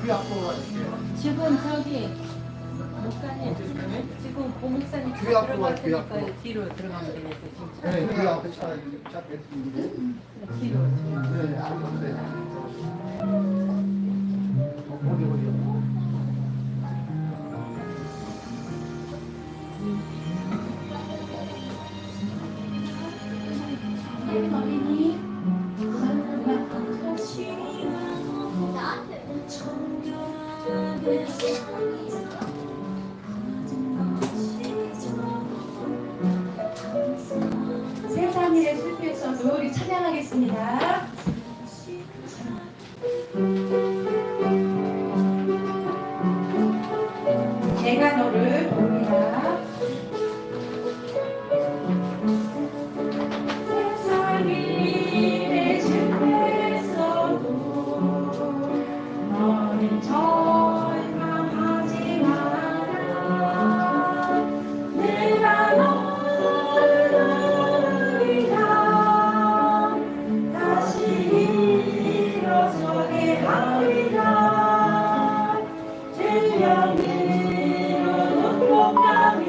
지금 저기 목사님 지금 고목사님 들어갔으니까 뒤로 들어가면 되겠어요. 진짜. 네, 그 앞에 차 뺐는데. 뒤로. 네, 안 봤어요. 어디. 어린이. 세상 일에 실패해서도 우리 찬양하겠습니다. 내가 너를 돕니다. 세상 일에 실패해서도 너는 절망하지 마라. 내가 너를 돕리라. 다시 일어서게 하리라. 질병으로 극복하면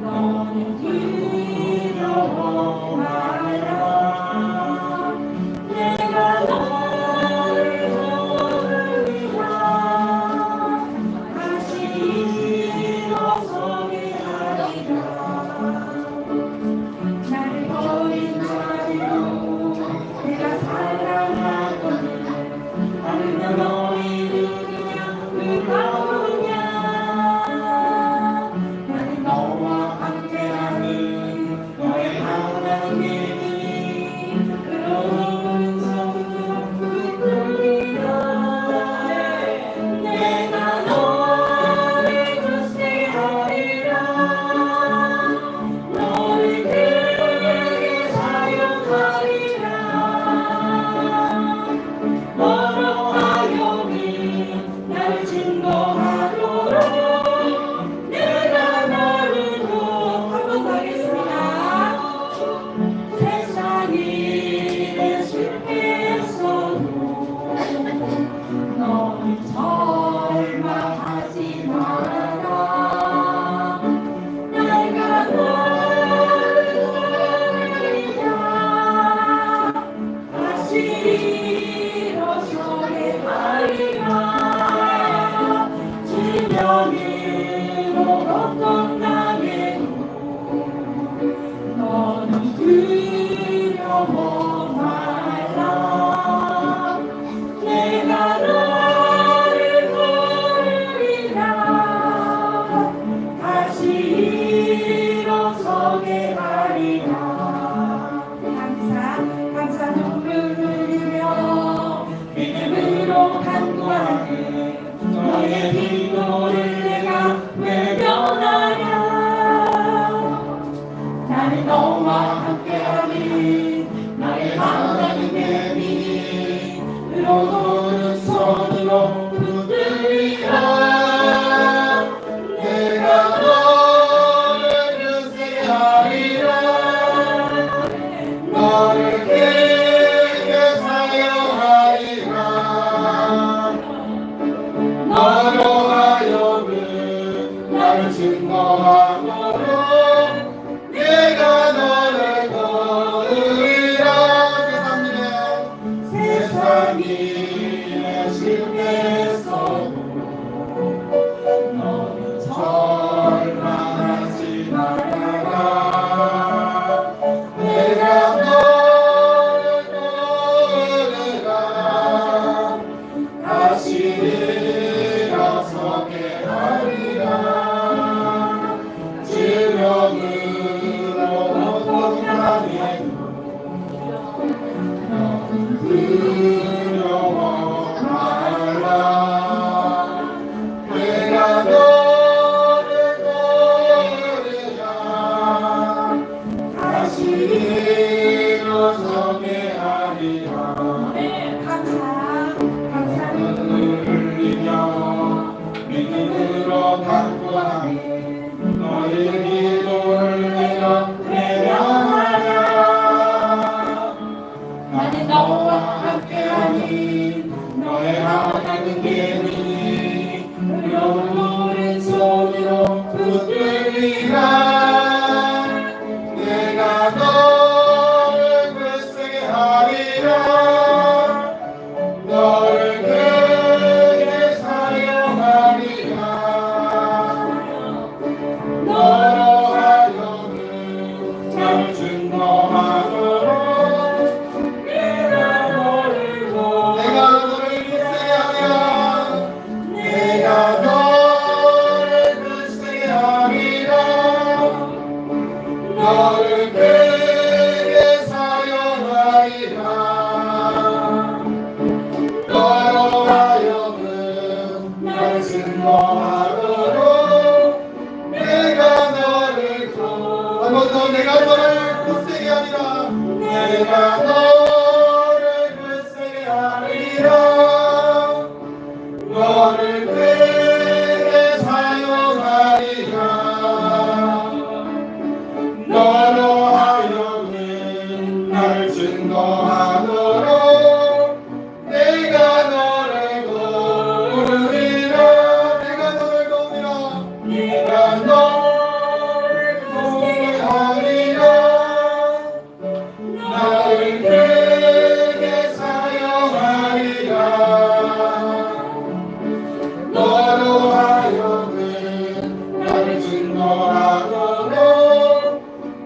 너는 두려워 마라. 내가 너를 돕리라. 다시 일어서게 하리라. 나를 버린 자리로 내가 사랑하거든. 나는 너희를 그냥 누가오냐. 나는 너와 함께하는 너의 하나님이 그런 성도 붙들리라. 내가 너를 굳세게 하리라. 너를 크게 사용하리라. 너로 하여금 나를 증거하도록 내가 너를 한번 더 하겠습니다. 세상 일에 실패했어도 너는 절망하지 마라. 내가 너를 돕리라. 다시 일어서게 하리라. 질병으로 걱정당해도 너는 두려워 말라. 내가 너를 부르리라. 다시 일어서게 하리라. 감사 눈물 흘리며 믿음으로 간구하는 너의 기도를 내가 외면하랴. 나는 너와 함께하는 나의 하나님의 믿음으로 손으로 붙들리라. 내가 너를 굳세게 하리라. 너를 크게 사용하리라. 너로 하여금 나를 증거하도록 내가 너를 도우리라. 세상 일에 실패했어도 너는 절망하지 말아라. 내가 너를 도우리라. 다시 일어서게 하리라. 질병으로 극복하면 너는 두려워 말라. 내가 너를 도우리라. 다시 일어서게 하리라. 감사 눈물 흘리며 믿음으로 간구하는 너의 기도를 내가 외면하랴. 나는 너와 함께하니 너의 너를 글쓰게 하리라 너를 크게 사용하리라 너로 하여금 나를 증거하도록 내가 너를 글쓰게 하리라 내가 너를 글쓰게 하리라 너를 크게 사용하리라 너로 하여금 나를 증거하도록 내가 너를 한번 더 내가 너를 굳세게 하리라 내가 너를 굳세게 하리라 너를 크게 사용하리라 너로 하여금 나를 증거하도록 내가 너를 도우리라 내가 너를 도우리라 내가 너를 도우게 하리라 나를 크게 사용하리라 너로 하여금 나를 증거하도록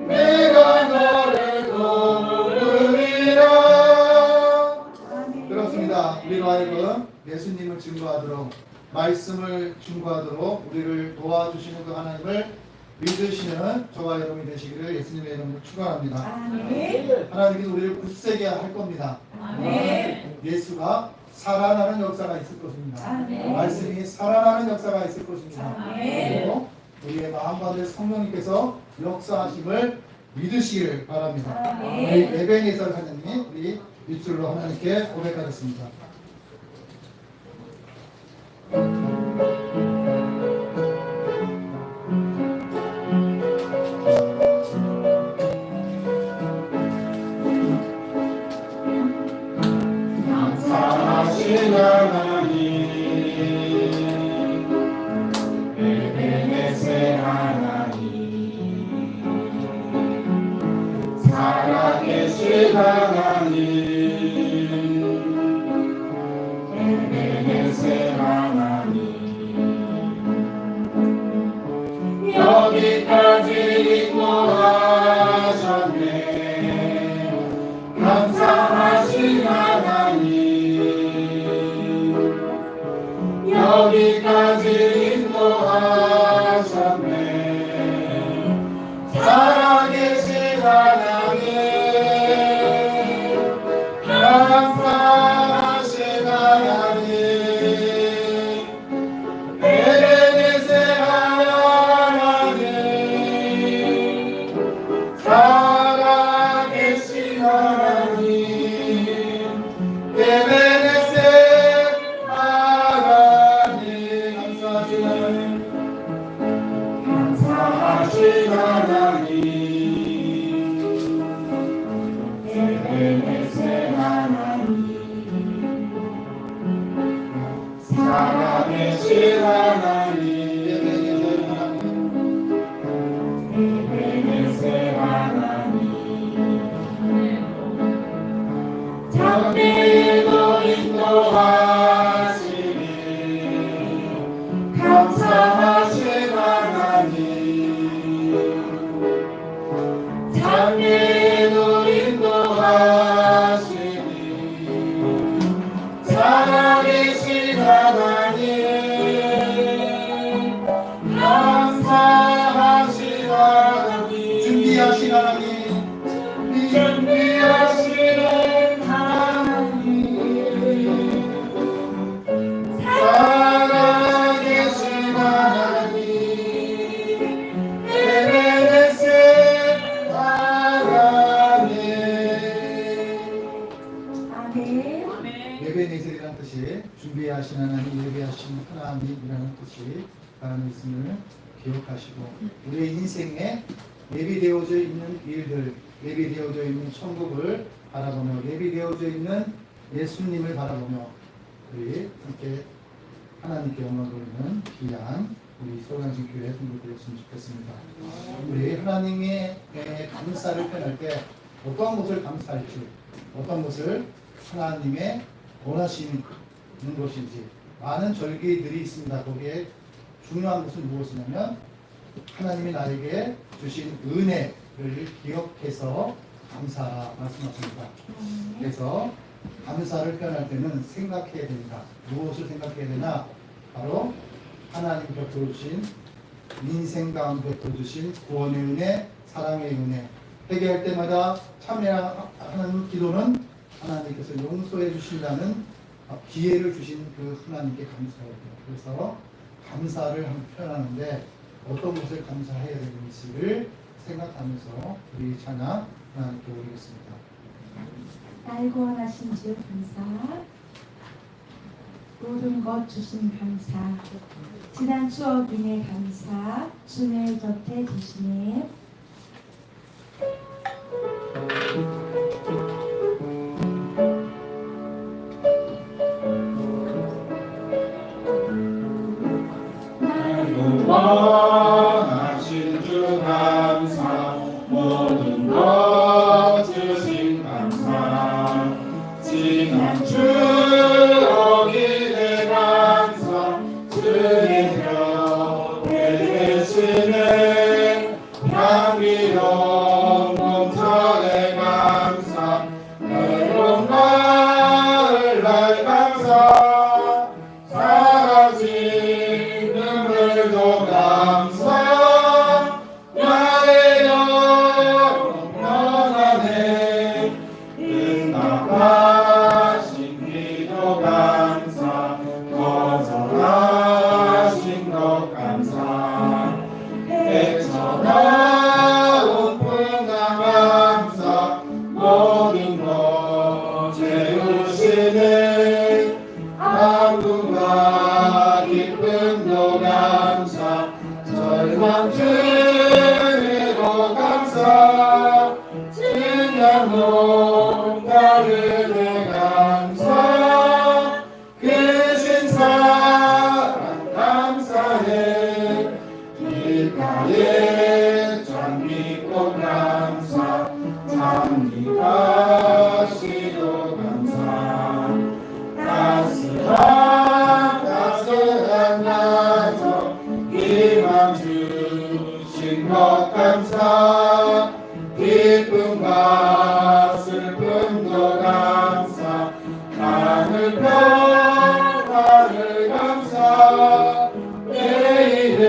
내가 너를 도우리라. 그렇습니다. 우리로 하여금 예수님을 증거하도록 말씀을 증거하도록 우리를 도와주시는 그 하나님을 믿으시는 저와 여러분이 되시기를 예수님의 이름으로 축원합니다. 하나님께서 우리를 굳세게 할 겁니다. 예수가 살아나는 역사가 있을 것입니다. 말씀이 살아나는 역사가 있을 것입니다. 그리고 우리의 마음 가운데 성령님께서 역사하심을 믿으시길 바랍니다. 우리 에베네zer 하나님 우리 입술로 하나님께 고백하겠습니다. 감사하신 하나님 에베네zer 하나님 살아계신 하나님 에베네zer 하나님 여기까지 인도하셨네 감사하신 하나님 여기까지 인도하셨네 살아계신 하나님 감사하신 하나님 에베네zer 하나님 살아계신 하나님 에베네zer 하나님 감사하신 하나님 감사하신 하나님 에베네zer 하나님 살아계신 하나님 에베네zer 하나님 장래에도 인도하시니 감사하신 하나님 장래에도 인도하시니 살아계신 하나님 감사하신 하나님 준비하신 하나님 준비하시는 하나님 살아계신 하나님 에베네zer 하나님 에베네zer이라는 뜻이 준비하신 하나님 예배하신 하나님이라는 뜻이 다른 말씀을 기억하시고 우리의 인생에 예비되어져 있는 일들 예비되어져 있는 천국을 바라보며 예비되어져 있는 예수님을 바라보며 우리 함께 하나님께 영광 돌리는 귀한 우리 소강진 교회 성도들이었으면 좋겠습니다. 우리 하나님의 감사를 표현할 때 어떤 것을 감사할지, 어떤 것을 하나님의 원하시는 것인지 많은 절기들이 있습니다. 거기에 중요한 것은 무엇이냐면 하나님이 나에게 주신 은혜를 기억해서 감사 말씀하십니다. 그래서 감사를 표현할 때는 생각해야 됩니다. 무엇을 생각해야 되나? 바로 하나님 베풀어 주신 인생 가운데 베풀어 주신 구원의 은혜, 사랑의 은혜. 회개할 때마다 참여하는 기도는 하나님께서 용서해 주신다는 기회를 주신 그 하나님께 감사해야 돼요. 그래서 감사를 표현하는데 어떤 것을 감사해야 되는지를 생각하면서 우리 찬양 하나님께 올리겠습니다. 날 구원하신 주 감사, 모든 것 주신 감사, 지난 추억 인해 감사, 주의 곁에 계시네. 구원하신 주 감사, 모든 것 주신 감사, 지난 추억이 감사, 주의 곁에 계시네. 향기로운 몸전에 감사, 외로운 마을 날 감사, 사라진 눈물도 감사, 나의 영혼 편안해. 응답하신 기도 감사, 거절하신 것 감사, 헤쳐나온 풍랑 감사, 모든 것 채우시네. 아픔과 기쁨도 감사, 절망 중에도 감사, 진양도 다르네 감사, 크신 사랑 감사해. 길가에 장미꽃 감사, 장미가시도 감사, 따스한 나저 희망 주신 것 감사, 기쁨과 슬픔도 감사, 하늘 평화를 감사, 내일의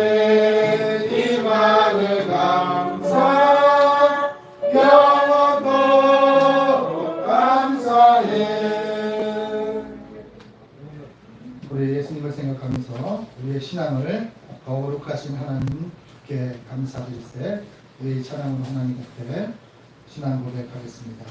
희망을 감사, 영원토록 감사해. 우리 예수님을 생각하면서 우리의 신앙을 거룩하신 하나님 주께 감사드릴세. 우리 찬양으로 하나님 앞에 신앙 고백하겠습니다.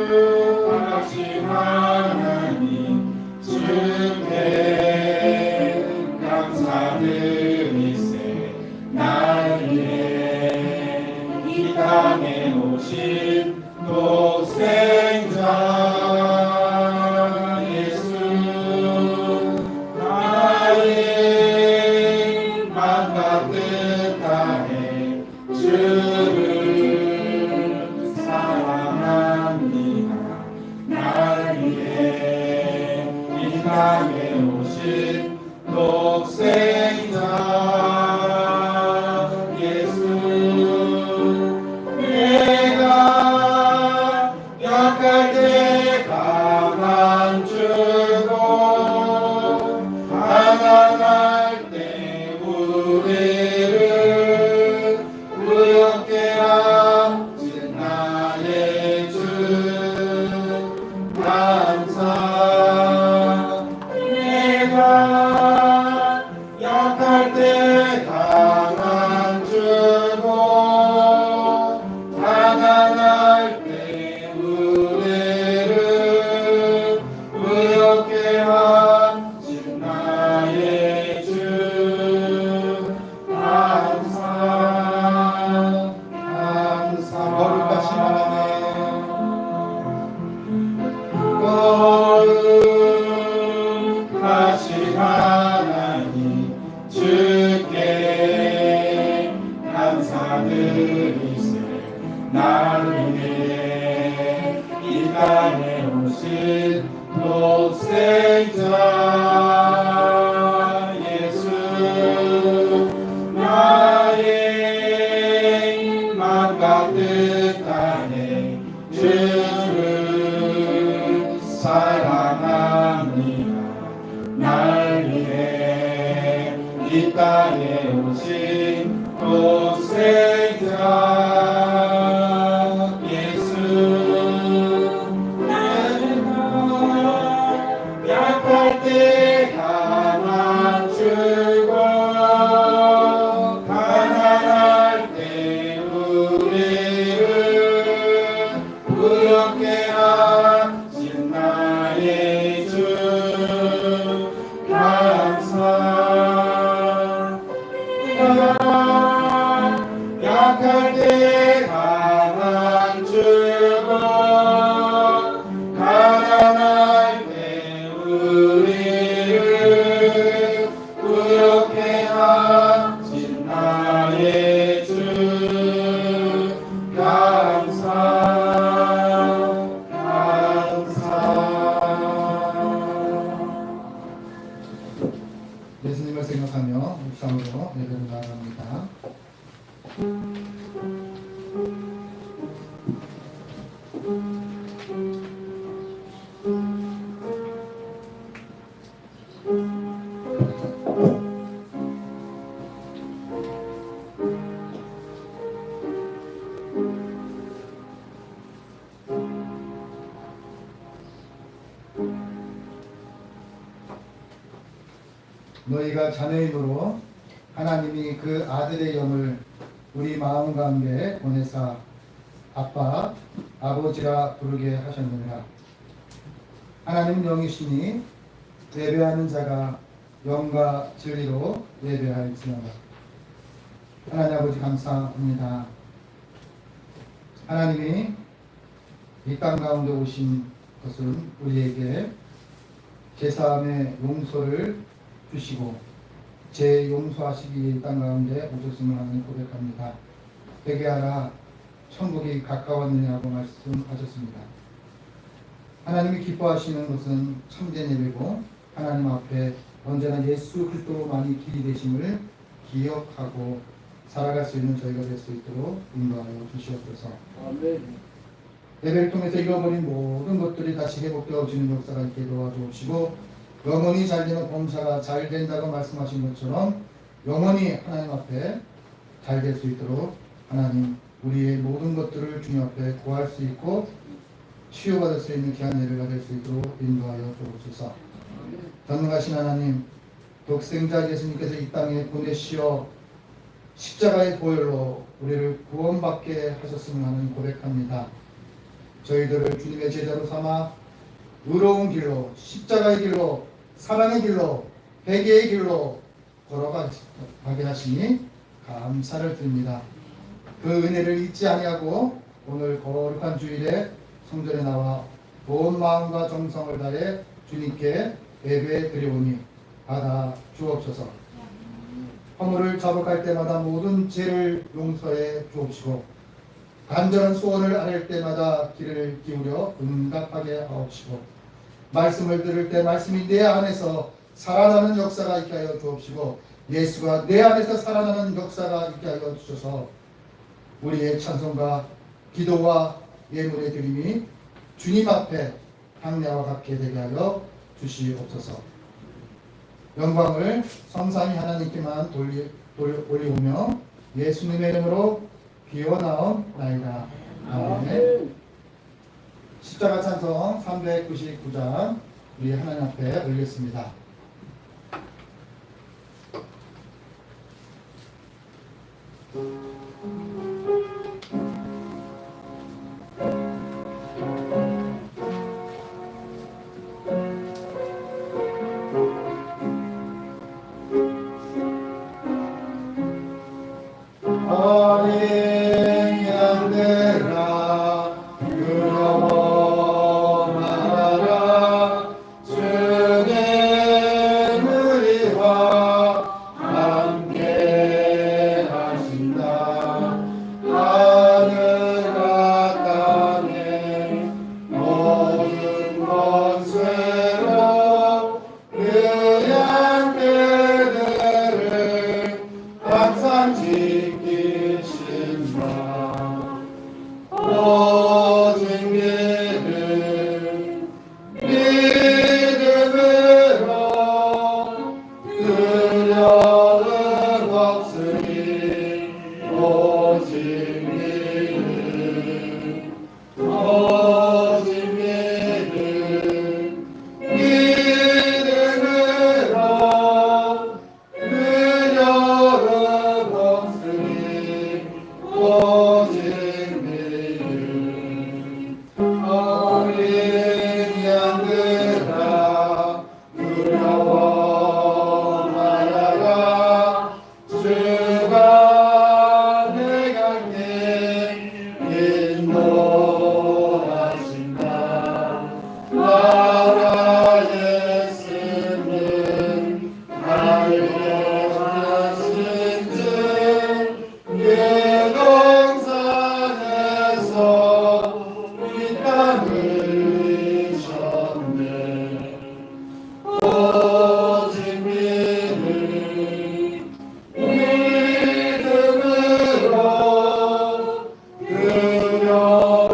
거룩하신 하나님 주께 감사드리세. 날 위해 이 땅에 오신 독생자 예수, 나의 맘과 뜻 다해 주를 사랑합니다. 날 위해 이 땅에 오신 독생자 예수, 내가 약할 때 강한 주고 가난할 때 우리를 나를 위해 이 땅에 오신 독생자 예수 나의 맘 가득하네 주를 사랑합니다 날 위해 이 땅에 오신 독생자 예수 나는 약할 때 감아주고 가난할 때 우리를 부럽게 하신 나의 주 감사합니다 약할 때 강한 주고 가난할 때 우리를 부욕해 하신 나의 주 감사 예수님을 생각하며 묵상으로 예배를 나갑니다. 너희가 자녀임으로 하나님이 그 아들의 영을 우리 마음 가운데 보내사 아빠, 아버지라 부르게 하셨느니라. 하나님은 영이시니 예배하는 자가 영과 진리로 예배할지어다. 하나님 아버지 감사합니다. 하나님이 이 땅 가운데 오신 것은 우리에게 제사함의 용서를 주시고 제 용서하시기 위해 이 땅 가운데 오셨음을 하나님 고백합니다. 회개하라 천국이 가까웠느냐고 말씀하셨습니다. 하나님이 기뻐하시는 것은 참된 예배고 하나님 앞에 언제나 예수 그리스도만이 길이 되심을 기억하고 살아갈 수 있는 저희가 될 수 있도록 인도하여 주시옵소서. 예배를 통해서 잃어버린 모든 것들이 다시 회복되어지는 역사가 있게 도와주시고 영원히 잘되는 범사가 잘 된다고 말씀하신 것처럼 영원히 하나님 앞에 잘 될 수 있도록 하나님 우리의 모든 것들을 주님 앞에 구할 수 있고 치유받을 수 있는 귀한 예배가 될 수 있도록 인도하여 주옵소서. 전능하신 하나님 독생자 예수님께서 이 땅에 보내시어 십자가의 보혈로 우리를 구원받게 하셨음을 하는 고백합니다. 저희들을 주님의 제자로 삼아 의로운 길로 십자가의 길로 사랑의 길로 회개의 길로 걸어가게 하시니 감사를 드립니다. 그 은혜를 잊지 아니하고 오늘 거룩한 주일에 성전에 나와 온 마음과 정성을 다해 주님께 예배 드리오니 받아 주옵소서. 허물을 자복할 때마다 모든 죄를 용서해 주옵시고 간절한 소원을 아랠 때마다 귀를 기울여 응답하게 하옵시고 말씀을 들을 때 말씀이 내 안에서 살아나는 역사가 있게 하여 주옵시고 예수가 내 안에서 살아나는 역사가 있게 하여 주셔서 우리의 찬송과 기도와 예물의 드림이 주님 앞에 향례와 같게 되게 하여 주시옵소서. 영광을 성삼위 하나님께만 올리오며 예수님의 이름으로 기원하옵나이다. 아멘. 십자가 찬송 399장 우리 하나님 앞에 올리겠습니다. 어린 양들아 두려워 말아라 주는 우리와 함께 하신다. 없으니 오직 믿음 오직 믿음 믿음으로 두려움 없으니 오직 믿음 어린 양들아 두려워 말아라 주가 내가 인도하신다 나라 예수님 알려하신 즉 예동산에서 이 땅을 이셨네 오직 믿음으로 두려움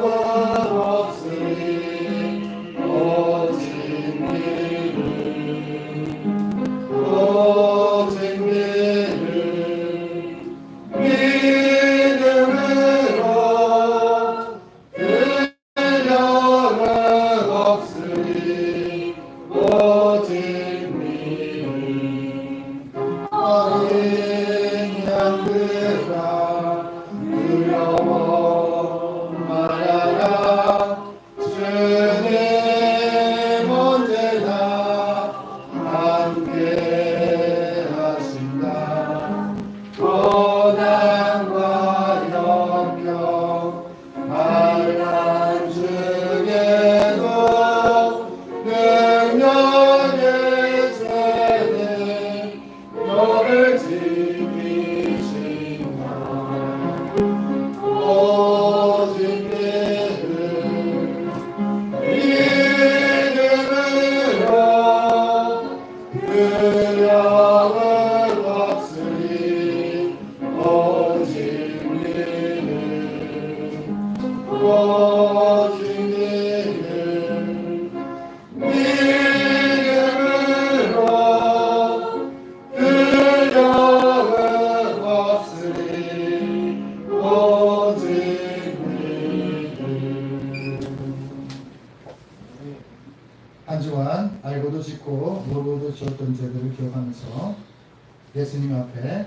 없으니 오직 믿음 오직 믿음 믿음으로 두려움 없으니 오직 믿음 어린 양들아 두려워 말아라 주님 언제나 함께 하신다 고난과 역경 만난 중에도 능력의 죄는 너를 지키신다 오직 믿음 믿음으로 두려움 없으니 오직 믿음 오직 믿음 믿음으로 두려움 없으니 오직 믿음 한 주간 알고도 짓고 모르고도 지었던 죄들을 기억하면서 예수님 앞에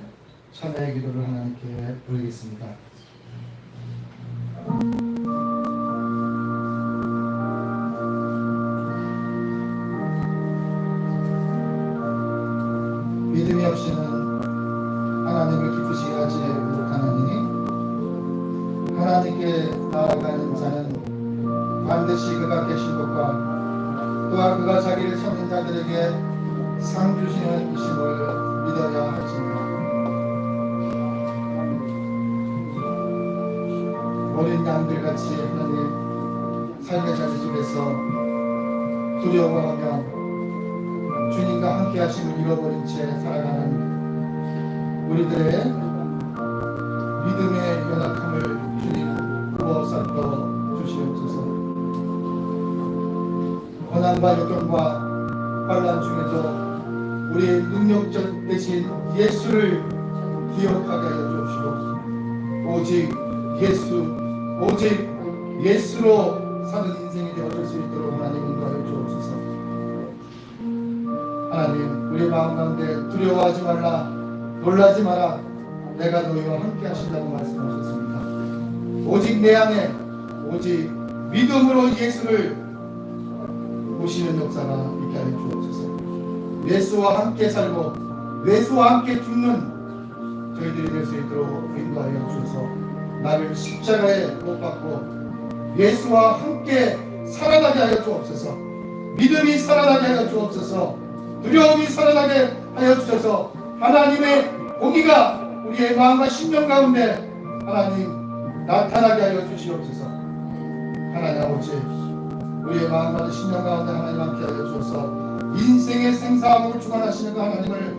참회의 기도를 하나님께 올리겠습니다. 믿음이 없이는 하나님을 기쁘시게 하지 못하느니 하나님께 나아가는 자는 반드시 그가 계신 것과 또한 그가 자기를 찾는 자들에게 상 주시는 이심을 믿어야 할지니라. 어린 양들같이 하나님 삶의 자리 속에서 두려워하며 주님과 함께 하심을 잃어버린 채 살아가는 우리들의 믿음의 연약함을 주님 부어삼켜 주시옵소서. 고난과 역경과 환난 중에도 우리의 능력적 대신 예수를 기억하게 하여 주옵시고 오직 예수로 사는 인생이 되어줄 수 있도록 하나님 인도하여 주옵소서. 하나님 우리 마음 가운데 두려워하지 말라 놀라지 마라 내가 너희와 함께 하신다고 말씀하셨습니다. 오직 내 안에 오직 믿음으로 예수를 모시는 역사가 있게 하여 주옵소서. 예수와 함께 살고 예수와 함께 죽는 저희들이 될 수 있도록 인도하여 주셔서 나를 십자가에 못 박고 예수와 함께 살아나게 하여 주옵소서. 믿음이 살아나게 하여 주옵소서. 두려움이 살아나게 하여 주셔서 하나님의 공의가 우리의 마음과 심령 가운데 하나님 나타나게 하여 주시옵소서. 하나님 아버지 우리의 마음과 심령 가운데 하나님 함께 하여 주셔서 인생의 생사함을 주관하시는 그 하나님을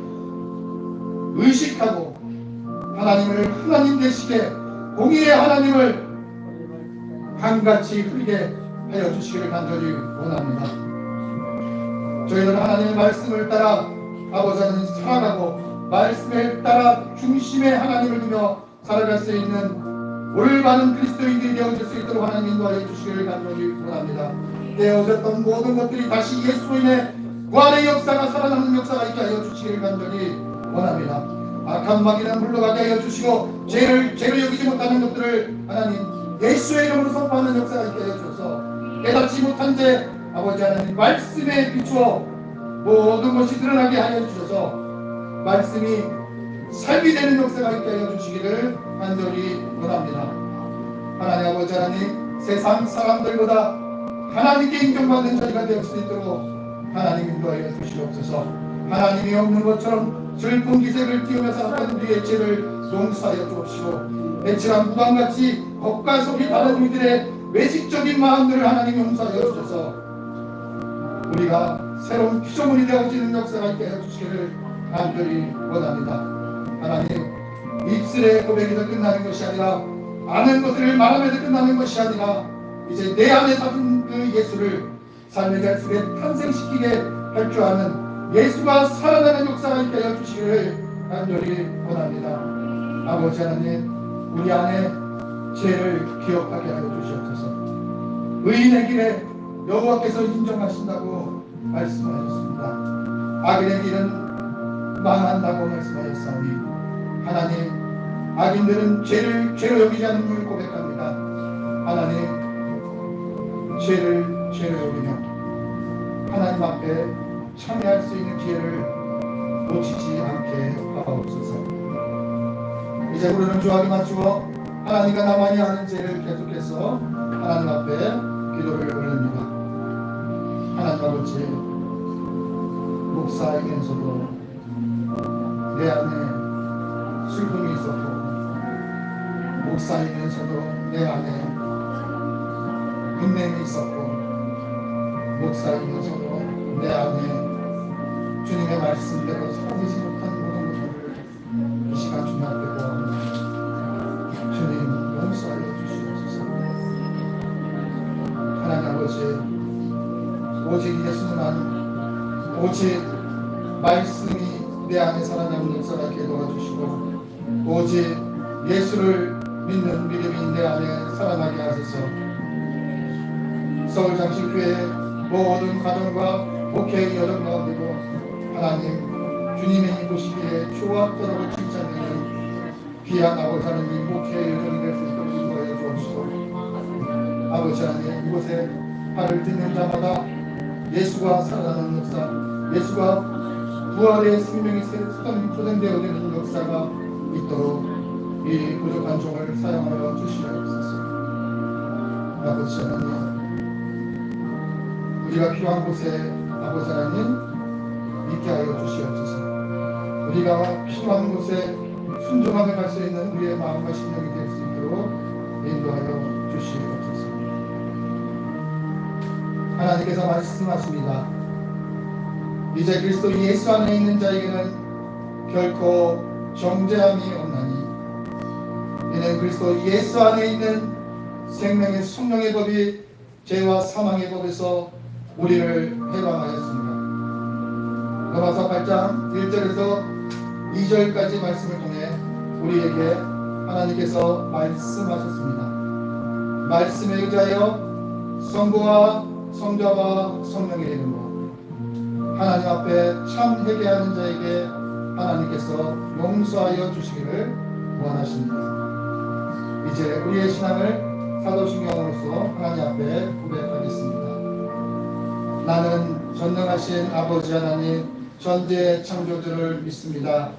의식하고 하나님을 하나님 되시게 공의의 하나님을 한같이 흐리게 하여 주시기를 간절히 원합니다. 저희들은 하나님의 말씀을 따라 아버지 하나님 살아가고 말씀에 따라 중심에 하나님을 두며 살아갈 수 있는 올바른 그리스도인들이 되어질 수 있도록 하나님 인도하여 주시기를 간절히 원합니다. 되어졌던 모든 것들이 다시 예수로 인해 부활의 역사가 살아나는 역사가 있게 하여 주시기를 간절히 원합니다. 악한 마귀는 물러가게 하여 주시고 죄를 여기지 못하는 것들을 하나님 예수의 이름으로 선포하는 역사가 있게 하여 주셔서 깨닫지 못한 죄 아버지 하나님 말씀에 비추어 모든 것이 드러나게 하여 주셔서 말씀이 삶이 되는 역사가 있게 하여 주시기를 간절히 원합니다. 하나님 아버지 하나님 세상 사람들보다 하나님께 인정받는 자리가 되을 수 있도록 하나님 인도하여 주시옵소서. 하나님이 없는 것처럼 슬픈 기색을 띄우며 살았던 우리의 죄를 용서하여 주옵시고 배칠한 무광같이 겉과 속이 다른 우리들의 외식적인 마음들을 하나님 용서하여 주셔서 우리가 새로운 피조물이 되어지는 역사가 있게 하여 주시기를 간절히 원합니다. 하나님 입술의 고백에서 끝나는 것이 아니라 아는 것을 말하면서 끝나는 것이 아니라 이제 내 안에 사는 그 예수를 삶의 자 속에 탄생시키게 할 줄 아는 예수가 살아나는 역사가 있게 하여 주시기를 간절히 원합니다. 아버지 하나님 우리 안에 죄를 기억하게 하여 주시옵소서. 의인의 길에 여호와께서 인정하신다고 말씀하셨습니다. 악인의 길은 망한다고 말씀하셨사오니 하나님 악인들은 죄로 여기지 않는 걸 고백합니다. 하나님 죄를 여기며 하나님 앞에 참여할 수 있는 기회를 놓치지 않게 하옵소서. 이제 우리는 주하게 맞추어 하나님과 나만이 아는 죄를 계속해서 하나님 앞에 기도를 올립니다. 하나님 아버지 목사이면서도 내 안에 슬픔이 있었고 목사이면서도 내 안에 분냄이 있었고 목사이면서도 내 안에 주님의 말씀대로 살아지지 못한 모든 것들을 이 시간 주님 앞에 구합니다. 주님 용서하여 주시옵소서. 하나님 아버지 오직 예수만 오직 말씀이 내 안에 살아남는 역사가 있게 도와주시고 오직 예수를 믿는 믿음이 내 안에 살아나게 하소서. 서울장식교회 모든 가정과 목회의 여정 가운데도 하나님 주님의 이 보시기에 초합적으로 칭찬되는 귀한 아버지 하나님 목회의 여정이 될 수 있도록 인도하여 주옵시고 아버지 하나님 이곳에 발을 딛는 자마다 예수가 살아나는 역사 예수가 부활의 생명이 소생되어지는 역사가 있도록 이 부족한 종을 사용하여 주시옵소서. 아버지 하나님 우리가 필요한 곳에 아버지 하나님 있게 하여 주시옵소서. 우리가 필요한 곳에 순종하며 갈 수 있는 우리의 마음과 심령이 될 수 있도록 인도하여 주시옵소서. 하나님께서 말씀하십니다. 이제 그리스도 예수 안에 있는 자에게는 결코 정죄함이 없나니 이는 그리스도 예수 안에 있는 생명의 성령의 법이 죄와 사망의 법에서 우리를 해방하였습니다. 로마서 8장 1절에서 2절까지 말씀을 통해 우리에게 하나님께서 말씀하셨습니다. 말씀에 의지하여 성부와 성자와 성령의 이름으로 하나님 앞에 참 회개하는 자에게 하나님께서 용서하여 주시기를 원하십니다. 이제 우리의 신앙을 사도신경으로서 하나님 앞에 고백하겠습니다. 나는 전능하신 아버지 하나님 전지의 창조주를 믿습니다.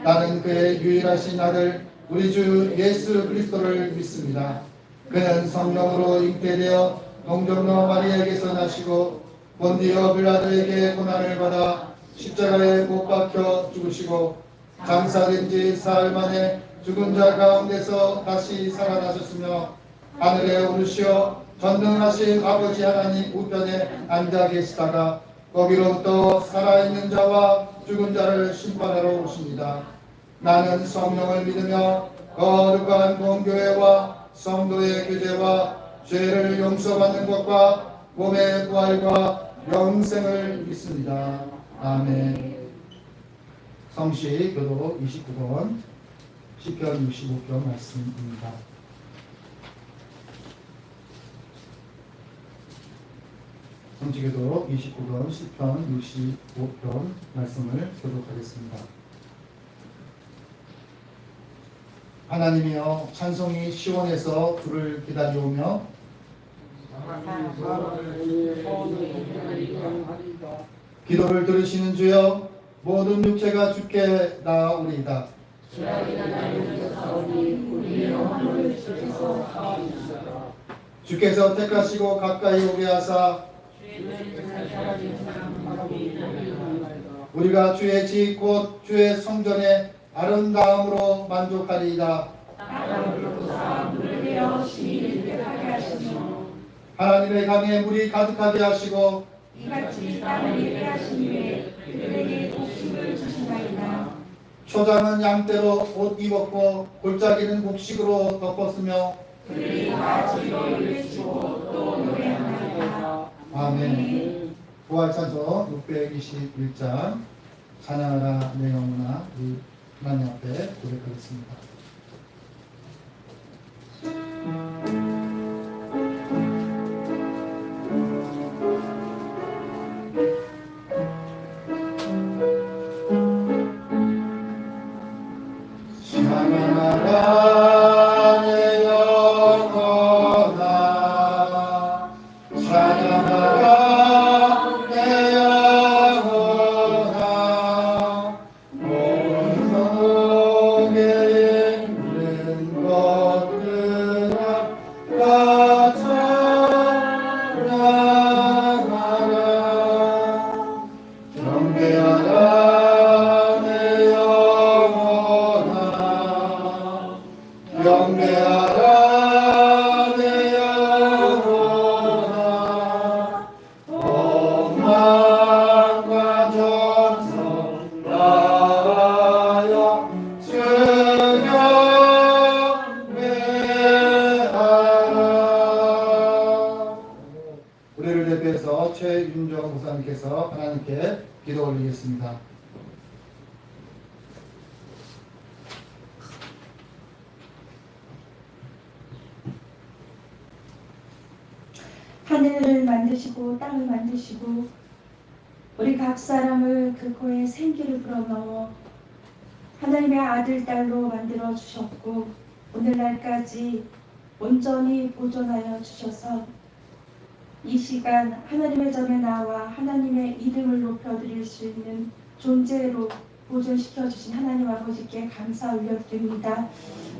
나는 그의 유일하신 아들 우리 주 예수 그리스도를 믿습니다. 그는 성령으로 잉태되어 동정녀 마리아에게서 나시고 본디오 빌라도에게 고난을 받아 십자가에 못 박혀 죽으시고 장사된 지 사흘 만에 죽은 자 가운데서 다시 살아나셨으며 하늘에 오르시어 전능하신 아버지 하나님 우편에 앉아 계시다가 거기로부터 살아있는 자와 죽은 자를 심판하러 오십니다. 나는 성령을 믿으며 거룩한 공교회와 성도의 교제와 죄를 용서받는 것과 몸의 부활과 영생을 믿습니다. 아멘. 성시 교독 29권 시편 65편 말씀입니다. 성시 교독 29권 시편 65편 말씀을 교독하겠습니다. 하나님이여 찬송이 시온에서 주를 기다려오며 기도를 들으시는 주여 모든 육체가 주께 나아오리이다. 주께서 택하시고 가까이 오게 하사 우리가 주의 지 곧 주의 성전의 아름다움으로 만족하리이다. 하나님의 강에 물이 가득하게 하시고 이같이 땅을 예배하신 후에 그들에게 복식을 주신다이다. 초장은 양떼로 옷 입었고 골짜기는 곡식으로 덮었으며 그들이 다 즐거이 외치고 또 노래한다이다. 아멘. 부활찬송 621장 찬양하라 내 영혼아 우리 하나님 앞에 고백하겠습니다. 찬양하라 내 영혼아 찬양하라 내 영혼아 온 성에 있는 것들아 다 찬양하라 경배하라 내 영혼아 경배하라 내 영혼아 원망과 정성 다하여 주 경배하라. 우리를 대표해서 최윤정 목사님께서 하나님께 기도 올리겠습니다. 하늘을 만드시고 땅을 만드시고 우리 각 사람을 그 코에 생기를 불어넣어 하나님의 아들 딸로 만들어 주셨고 오늘날까지 온전히 보존하여 주셔서 이 시간 하나님의 전에 나와 하나님의 이름을 높여드릴 수 있는 존재로 보존시켜 주신 하나님 아버지께 감사 올려드립니다.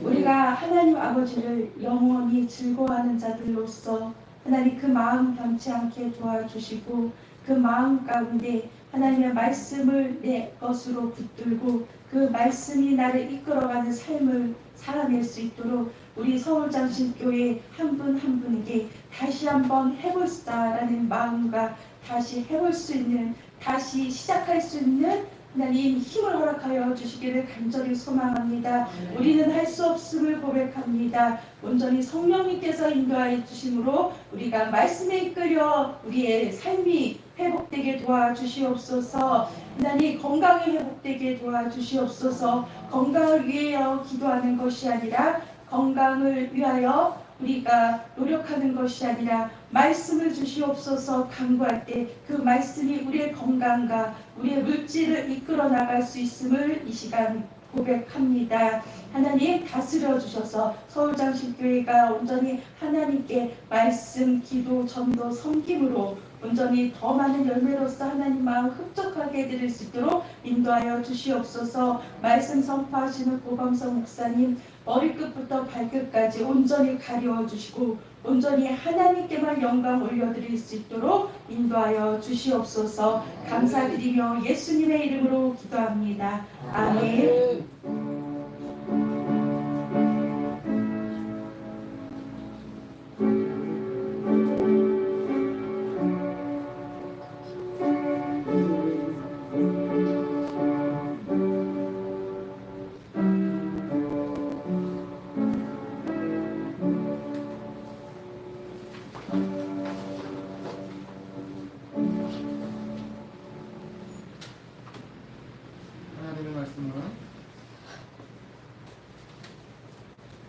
우리가 하나님 아버지를 영원히 즐거워하는 자들로서 하나님 그 마음 변치 않게 도와주시고 그 마음 가운데 하나님의 말씀을 내 것으로 붙들고 그 말씀이 나를 이끌어가는 삶을 살아낼 수 있도록 우리 서울장신교회 한 분 한 분에게 다시 한번 해볼까라는 마음과 다시 해볼 수 있는 다시 시작할 수 있는 하나님 힘을 허락하여 주시기를 간절히 소망합니다. 우리는 할 수 없음을 고백합니다. 온전히 성령님께서 인도하여 주심으로 우리가 말씀에 이끌려 우리의 삶이 회복되게 도와주시옵소서. 하나님 건강이 회복되게 도와주시옵소서. 건강을 위하여 기도하는 것이 아니라 건강을 위하여 우리가 노력하는 것이 아니라 말씀을 주시옵소서. 간구할 때 그 말씀이 우리의 건강과 우리의 물질을 이끌어 나갈 수 있음을 이 시간 고백합니다. 하나님 다스려 주셔서 서울장신교회가 온전히 하나님께 말씀, 기도, 전도, 섬김으로 온전히 더 많은 열매로서 하나님 마음 흡족하게 드릴 수 있도록 인도하여 주시옵소서. 말씀 선포하시는 고범성 목사님 머리끝부터 발끝까지 온전히 가려워 주시고 온전히 하나님께만 영광 올려드릴 수 있도록 인도하여 주시옵소서. 감사드리며 예수님의 이름으로 기도합니다. 아멘.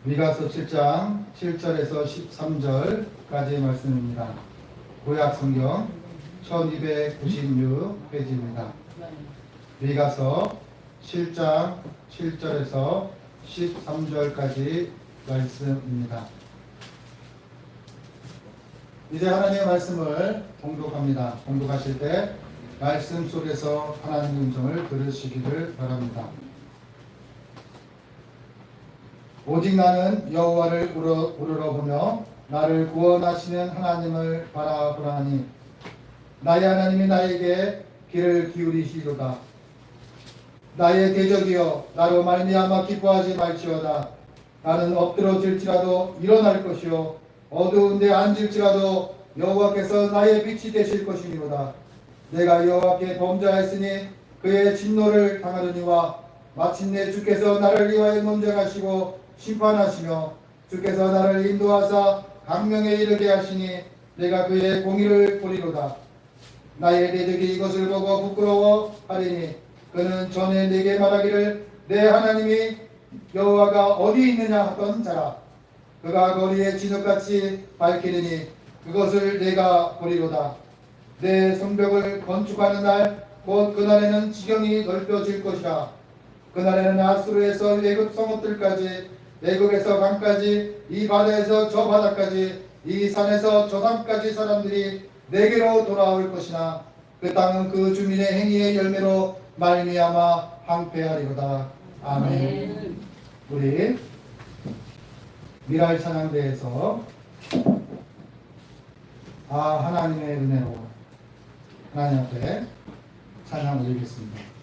미가서 7장 7절에서 13절까지의 말씀입니다. 구약 성경 1296페이지입니다. 미가서 7장 7절에서 13절까지 말씀입니다. 이제 하나님의 말씀을 봉독합니다. 봉독하실 때 말씀 속에서 하나님의 음성을 들으시기를 바랍니다. 오직 나는 여호와를 우러러 보며 나를 구원하시는 하나님을 바라보라니 나의 하나님이 나에게 귀를 기울이시도다. 나의 대적이여 나로 말미암아 기뻐하지 말지어다. 나는 엎드러질지라도 일어날 것이요 어두운 데 앉을지라도 여호와께서 나의 빛이 되실 것이니로다. 내가 여호와께 범죄하였으니 그의 진노를 당하려니와 마침내 주께서 나를 위하여 논쟁하시고 심판하시며 주께서 나를 인도하사 강명에 이르게 하시니 내가 그의 공의를 보리로다. 나의 대적이 이것을 보고 부끄러워하리니 그는 전에 내게 말하기를 내 하나님이 여호와가 어디 있느냐 하던 자라. 그가 거리에 진흙같이 밝히리니 그것을 내가 보리로다. 내 성벽을 건축하는 날 곧 그날에는 지경이 넓혀질 것이라. 그날에는 아수르에서 애굽 성읍들까지 애굽에서 강까지 이 바다에서 저 바다까지 이 산에서 저 산까지 사람들이 내게로 돌아올 것이나 그 땅은 그 주민의 행위의 열매로 말미암아 황폐하리로다. 아멘. 우리 미랄 찬양대에서 하나님의 은혜로 하나님 앞에 찬양 올리겠습니다.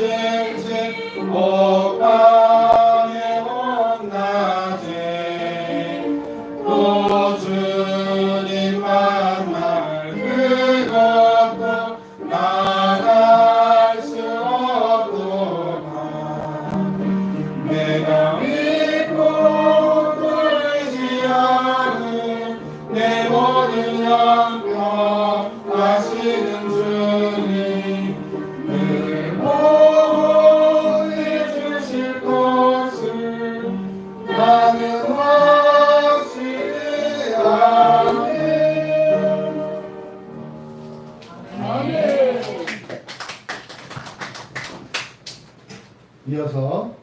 실제 옥방에 온낮에 또 주님 만날 그것도 나갈 수 없도다. 내가 믿고 떨지 않은 내 모든 양평 하시는 주님 늘 보호해 주실 것을 나는 확실하네. 이어서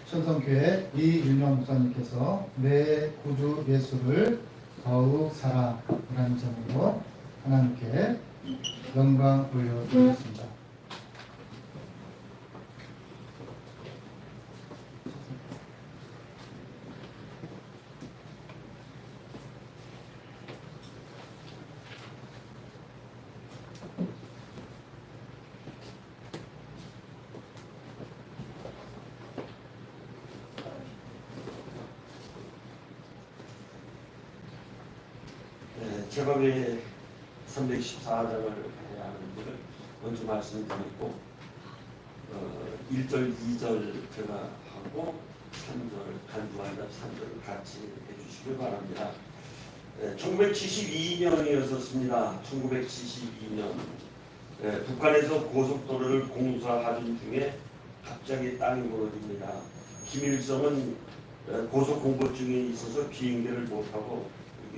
천성교회 이윤영 목사님께서 내 구주 예수를 더욱 사랑이라는 제목으로 하나님께 영광 올려드리겠습니다. 제법의 314장을 해야 하는데 먼저 말씀드리고 1절, 2절 제가 하고 3절, 간주하다 3절을 같이 해주시기 바랍니다. 1972년이었습니다. 1972년 북한에서 고속도로를 공사하던 중에 갑자기 땅이 무너집니다. 김일성은 고소공포증이 있어서 비행기를 못하고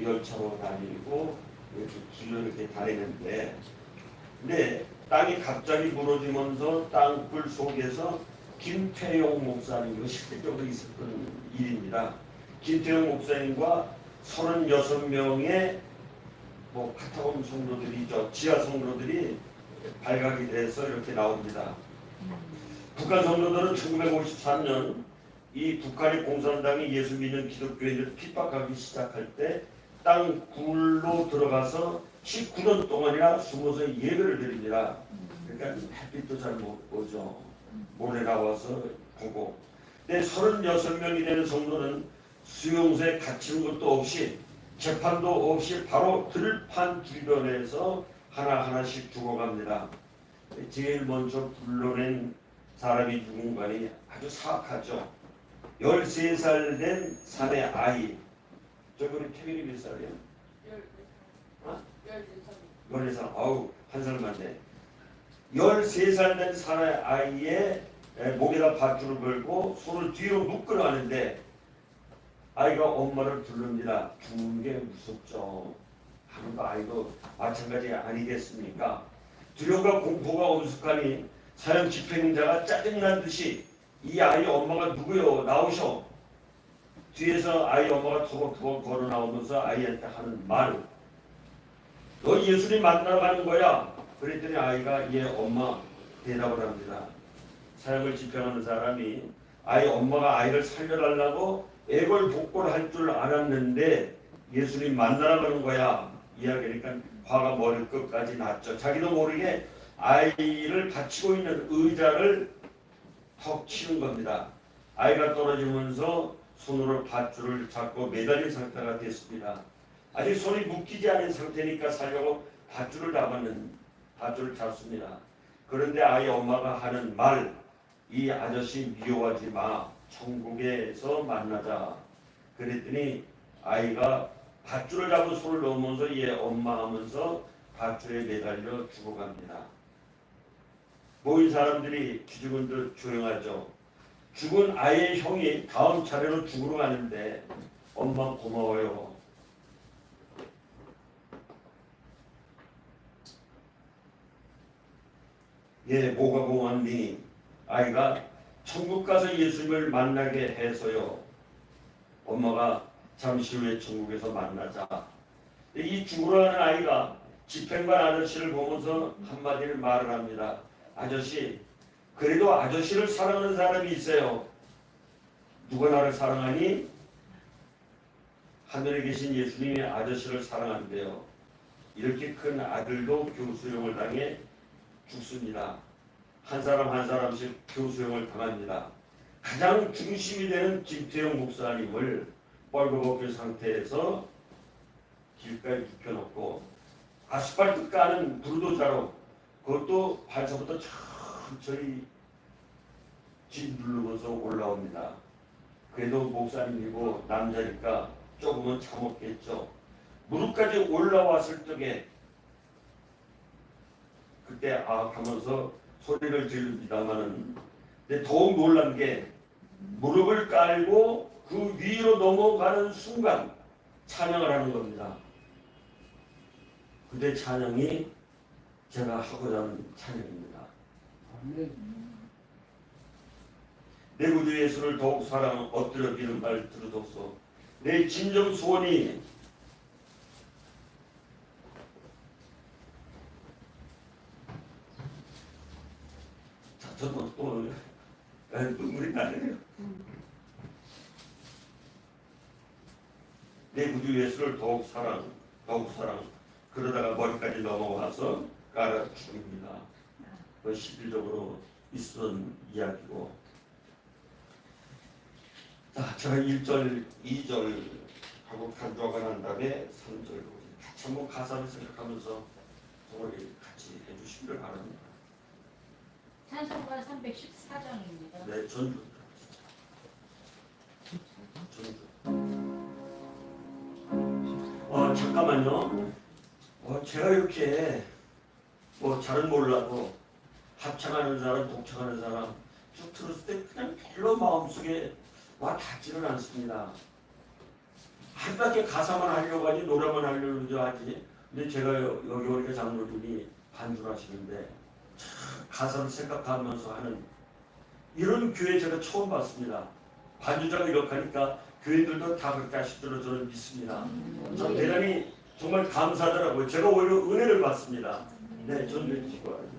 열차로 다니고 이렇게 길로 이렇게 다니는데, 근데 땅이 갑자기 무너지면서 땅굴 속에서 김태용 목사님이 실질적으로 있었던 일입니다. 김태용 목사님과 36명의 카타콤 성도들이죠. 지하 성도들이 발각이 돼서 이렇게 나옵니다. 북한 성도들은 1953년 이 북한의 공산당이 예수 믿는 기독교인을 핍박하기 시작할 때 땅굴로 들어가서 19년 동안이나 숨어서 예배를 드립니다. 그러니까 햇빛도 잘 못 보죠. 모래 나와서 보고. 근데 36명이 되는 성도는 수용소에 갇히는 것도 없이 재판도 없이 바로 들판 주변에서 하나하나씩 죽어갑니다. 제일 먼저 불러낸 사람이 누군가니 아주 사악하죠. 13살 된 사내 아이. 저번에 태민이 몇 살이야? 14살. 아우, 한 살만 돼. 13살 된 사내 아이의 목에다 밧줄을 걸고 손을 뒤로 묶어가는데 아이가 엄마를 부릅니다. 죽는 게 무섭죠. 하는 아이도 마찬가지 아니겠습니까? 두려움과 공포가 엄숙하니 사형 집행자가 짜증난 듯이 이 아이 엄마가 누구요? 나오셔. 뒤에서 아이 엄마가 토박토박 걸어 나오면서 아이한테 하는 말. 너 예수님 만나러 가는 거야. 그랬더니 아이가 예 엄마 대답을 합니다. 사형을 집행하는 사람이 아이 엄마가 아이를 살려달라고 애걸복걸 할 줄 알았는데 예수님 만나러 가는 거야. 이야기하니까 화가 머리 끝까지 났죠. 자기도 모르게 아이를 받치고 있는 의자를 턱 치는 겁니다. 아이가 떨어지면서 손으로 밧줄을 잡고 매달린 상태가 됐습니다. 아직 손이 묶이지 않은 상태니까 살려고 밧줄을 잡습니다. 그런데 아이 엄마가 하는 말, 이 아저씨 미워하지 마. 천국에서 만나자. 그랬더니 아이가 밧줄을 잡은 손을 넣으면서 예 엄마 하면서 밧줄에 매달려 죽어갑니다. 모인 사람들이 기죽은 듯 조용하죠. 죽은 아이의 형이 다음 차례로 죽으러 가는데 엄마 고마워요. 예, 뭐가 고맙니? 아이가 천국 가서 예수님을 만나게 해서요. 엄마가 잠시 후에 천국에서 만나자. 이 죽으러 가는 아이가 집행관 아저씨를 보면서 한마디를 말을 합니다. 아저씨, 그래도 아저씨를 사랑하는 사람이 있어요. 누가 나를 사랑하니? 하늘에 계신 예수님이 아저씨를 사랑한대요. 이렇게 큰 아들도 교수형을 당해 죽습니다. 한 사람 한 사람씩 교수형을 당합니다. 가장 중심이 되는 김태형 목사님을 뻘거벗긴 상태에서 길가에 눕혀놓고 아스팔트 까는 불도자로 그것도 발차부터 천천히 집 누르면서 올라옵니다. 그래도 목사님이고 남자니까 조금은 참았겠죠. 무릎까지 올라왔을 적에 그때 하면서 소리를 지릅니다마는 근데 더욱 놀란 게 무릎을 깔고 그 위로 넘어가는 순간 찬양을 하는 겁니다. 그때 찬양이 제가 하고자 하는 찬양입니다. 내 구주 예수를 더욱 사랑 엎드려 비는 말 들으소서. 내 진정 소원이 자, 저도 또 눈물이 나네요. 내 구주 예수를 더욱 사랑 그러다가 머리까지 넘어와서 깔아 죽입니다. 그 실질적으로 있었던 이야기고. 자, 제가 1절, 2절 하고 간주하고 난 다음에 3절 같이 한번 가사를 생각하면서 정말 같이 해주시기를 바랍니다. 찬송가 314장입니다. 네, 전주. 잠깐만요. 제가 이렇게 뭐 잘은 몰라도 합창하는 사람, 독창하는 사람 쭉 들었을 때 그냥 별로 마음속에 와 닿지는 않습니다. 한 밖에 가사만 하려고 하지 노래만 하려고 하지. 근데 제가 여기 오니까 장로님이 반주를 하시는데 참 가사를 생각하면서 하는 이런 교회 제가 처음 봤습니다. 반주자가 이렇게 하니까 교인들도 다 그렇게 하실 줄로 저는 믿습니다. 참 대단히 정말 감사하더라고요. 제가 오히려 은혜를 받습니다. 네, 전해 주시기 바랍니다.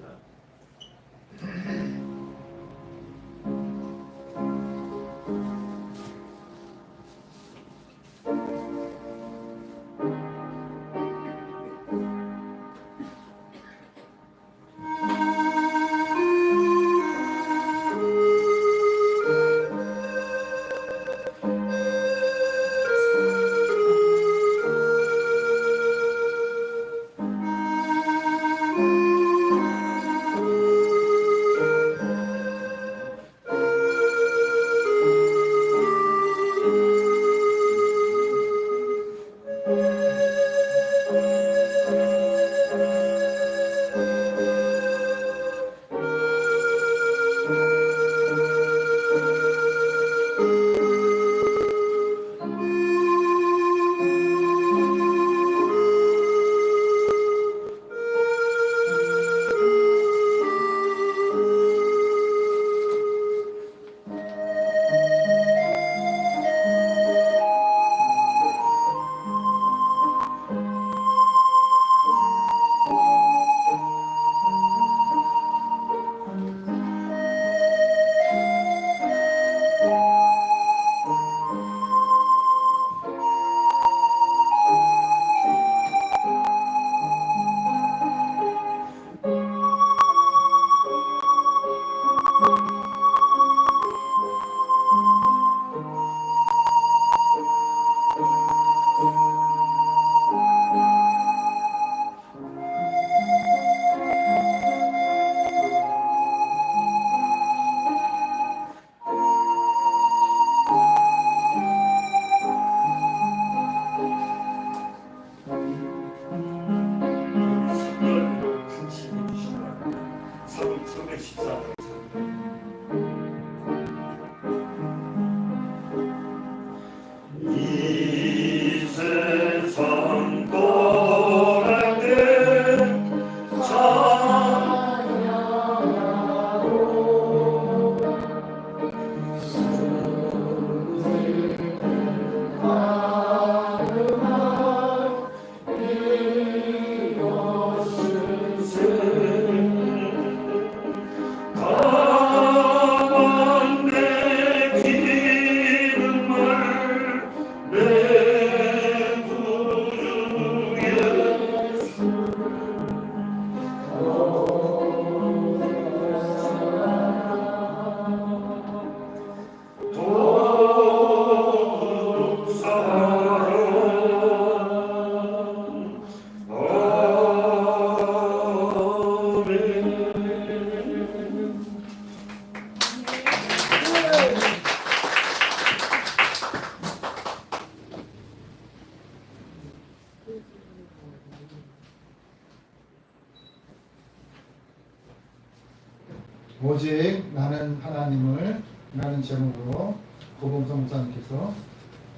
오직 나는 하나님을 라는 제목으로 고봉성 목사님께서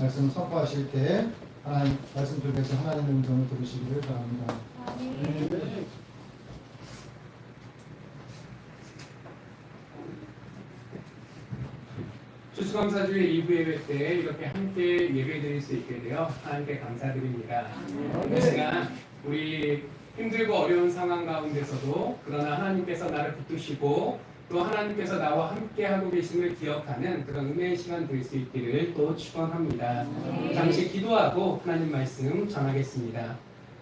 말씀을 선포하실 때 하나님 말씀 들에서 하나님의 음성을 들으시기를 바랍니다. 추수감사주일 2부 예배 때 이렇게 함께 예배 드릴 수 있게 되어 하나님께 감사드립니다. 이 시간 우리 힘들고 어려운 상황 가운데서도 그러나 하나님께서 나를 붙드시고 또 하나님께서 나와 함께 하고 계심을 기억하는 그런 은혜의 시간 될 수 있기를 또 축원합니다. 잠시 기도하고 하나님 말씀 전하겠습니다.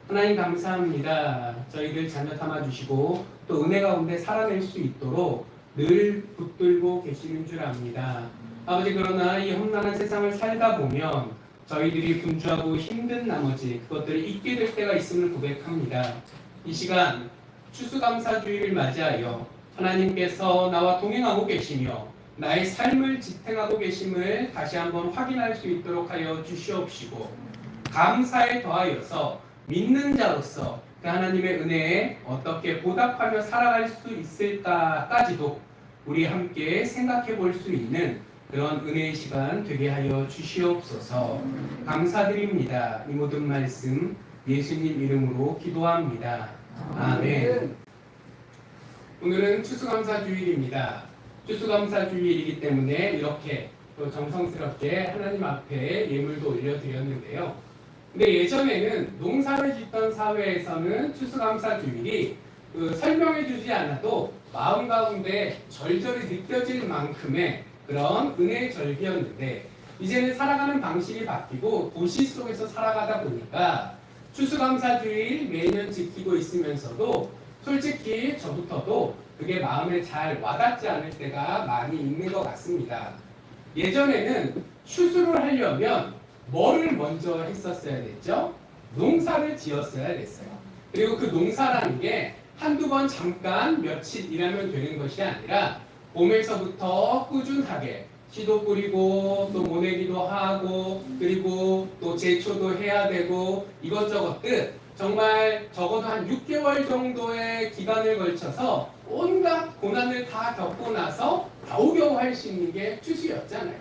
하나님 감사합니다. 저희들 자녀 삼아 주시고 또 은혜 가운데 살아낼 수 있도록 늘 붙들고 계시는 줄 압니다. 아버지, 그러나 이 험난한 세상을 살다 보면 저희들이 분주하고 힘든 나머지 그것들을 잊게 될 때가 있음을 고백합니다. 이 시간 추수감사주일을 맞이하여 하나님께서 나와 동행하고 계시며 나의 삶을 지탱하고 계심을 다시 한번 확인할 수 있도록 하여 주시옵시고, 감사에 더하여서 믿는 자로서 그 하나님의 은혜에 어떻게 보답하며 살아갈 수 있을까까지도 우리 함께 생각해 볼 수 있는 그런 은혜의 시간 되게 하여 주시옵소서. 감사드립니다. 이 모든 말씀 예수님 이름으로 기도합니다. 아멘. 오늘은 추수감사주일입니다. 추수감사주일이기 때문에 이렇게 또 정성스럽게 하나님 앞에 예물도 올려드렸는데요. 근데 예전에는 농사를 짓던 사회에서는 추수감사주일이 설명해주지 않아도 마음 가운데 절절히 느껴질 만큼의 그런 은혜의 절기였는데, 이제는 살아가는 방식이 바뀌고 도시 속에서 살아가다 보니까 추수감사주일 매년 지키고 있으면서도 솔직히 저부터도 그게 마음에 잘 와닿지 않을 때가 많이 있는 것 같습니다. 예전에는 추수를 하려면 뭐를 먼저 했었어야 됐죠? 농사를 지었어야 됐어요. 그리고 그 농사라는 게 한두 번 잠깐 며칠 일하면 되는 것이 아니라 봄에서부터 꾸준하게 씨도 뿌리고 또 모내기도 하고 그리고 또 제초도 해야 되고 이것저것들 정말 적어도 한 6개월 정도의 기간을 걸쳐서 온갖 고난을 다 겪고 나서 겨우겨우 할 수 있는 게 추수였잖아요.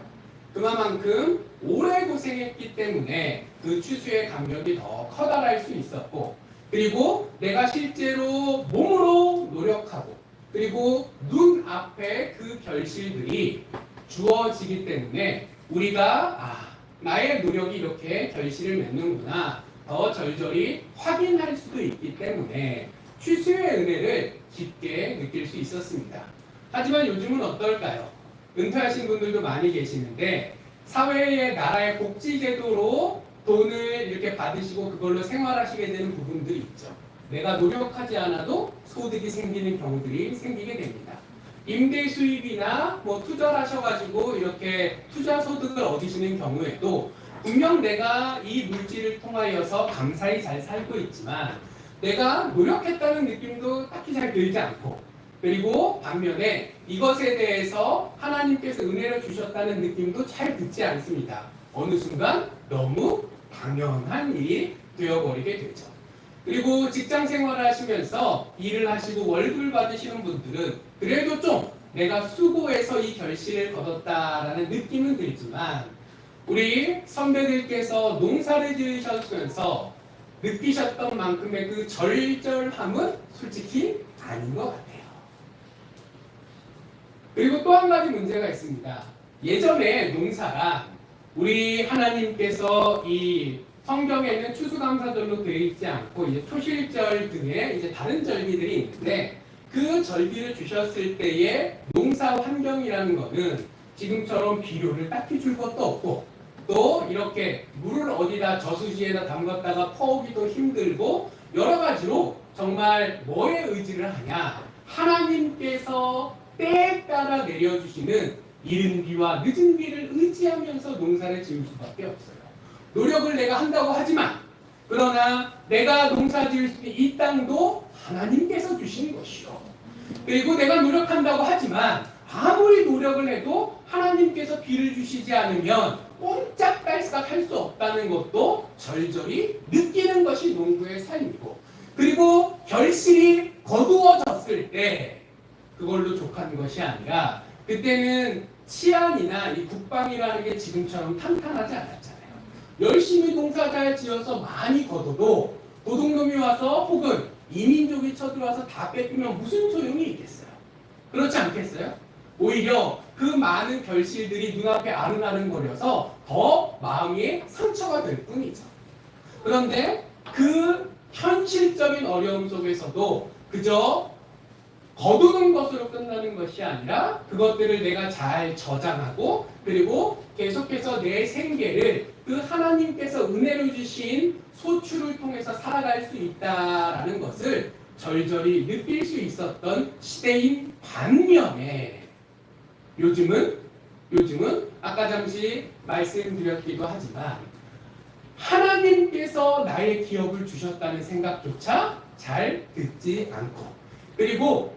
그만큼 오래 고생했기 때문에 그 추수의 감격이 더 커다랄 수 있었고, 그리고 내가 실제로 몸으로 노력하고 그리고 눈앞에 그 결실들이 주어지기 때문에 우리가 나의 노력이 이렇게 결실을 맺는구나 더 절절히 확인할 수도 있기 때문에 추수의 은혜를 깊게 느낄 수 있었습니다. 하지만 요즘은 어떨까요? 은퇴하신 분들도 많이 계시는데 사회의 나라의 복지제도로 돈을 이렇게 받으시고 그걸로 생활하시게 되는 부분들이 있죠. 내가 노력하지 않아도 소득이 생기는 경우들이 생기게 됩니다. 임대 수입이나 투자를 하셔가지고 이렇게 투자 소득을 얻으시는 경우에도 분명 내가 이 물질을 통하여서 감사히 잘 살고 있지만 내가 노력했다는 느낌도 딱히 잘 들지 않고, 그리고 반면에 이것에 대해서 하나님께서 은혜를 주셨다는 느낌도 잘 듣지 않습니다. 어느 순간 너무 당연한 일이 되어버리게 되죠. 그리고 직장 생활을 하시면서 일을 하시고 월급을 받으시는 분들은 그래도 좀 내가 수고해서 이 결실을 거뒀다라는 느낌은 들지만, 우리 선배들께서 농사를 지으셨으면서 느끼셨던 만큼의 그 절절함은 솔직히 아닌 것 같아요. 그리고 또 한 가지 문제가 있습니다. 예전에 농사가 우리 하나님께서 이 성경에는 추수감사절로 되어 있지 않고 이제 초실절 등의 이제 다른 절기들이 있는데, 그 절기를 주셨을 때의 농사 환경이라는 거는 지금처럼 비료를 딱히 줄 것도 없고 또 이렇게 물을 어디다 저수지에다 담갔다가 퍼오기도 힘들고 여러 가지로 정말 뭐에 의지를 하냐? 하나님께서 때에 따라 내려주시는 이른 비와 늦은 비를 의지하면서 농사를 지을 수밖에 없어요. 노력을 내가 한다고 하지만 그러나 내가 농사 지을 수 있는 이 땅도 하나님께서 주시는 것이요. 그리고 내가 노력한다고 하지만 아무리 노력을 해도 하나님께서 비를 주시지 않으면 꼼짝달싹 할 수 없다는 것도 절절히 느끼는 것이 농부의 삶이고, 그리고 결실이 거두어졌을 때 그걸로 족한 것이 아니라 그때는 치안이나 이 국방이라는 게 지금처럼 탄탄하지 않았잖아요. 열심히 농사 잘 지어서 많이 거둬도 도둑놈이 와서 혹은 이민족이 쳐들어와서 다 뺏기면 무슨 소용이 있겠어요? 그렇지 않겠어요? 오히려 그 많은 결실들이 눈앞에 아른아른거려서 더 마음이 상처가 될 뿐이죠. 그런데 그 현실적인 어려움 속에서도 그저 거두는 것으로 끝나는 것이 아니라 그것들을 내가 잘 저장하고 그리고 계속해서 내 생계를 그 하나님께서 은혜로 주신 소출을 통해서 살아갈 수 있다라는 것을 절절히 느낄 수 있었던 시대인 반면에 요즘은 아까 잠시 말씀드렸기도 하지만 하나님께서 나의 기업을 주셨다는 생각조차 잘 듣지 않고 그리고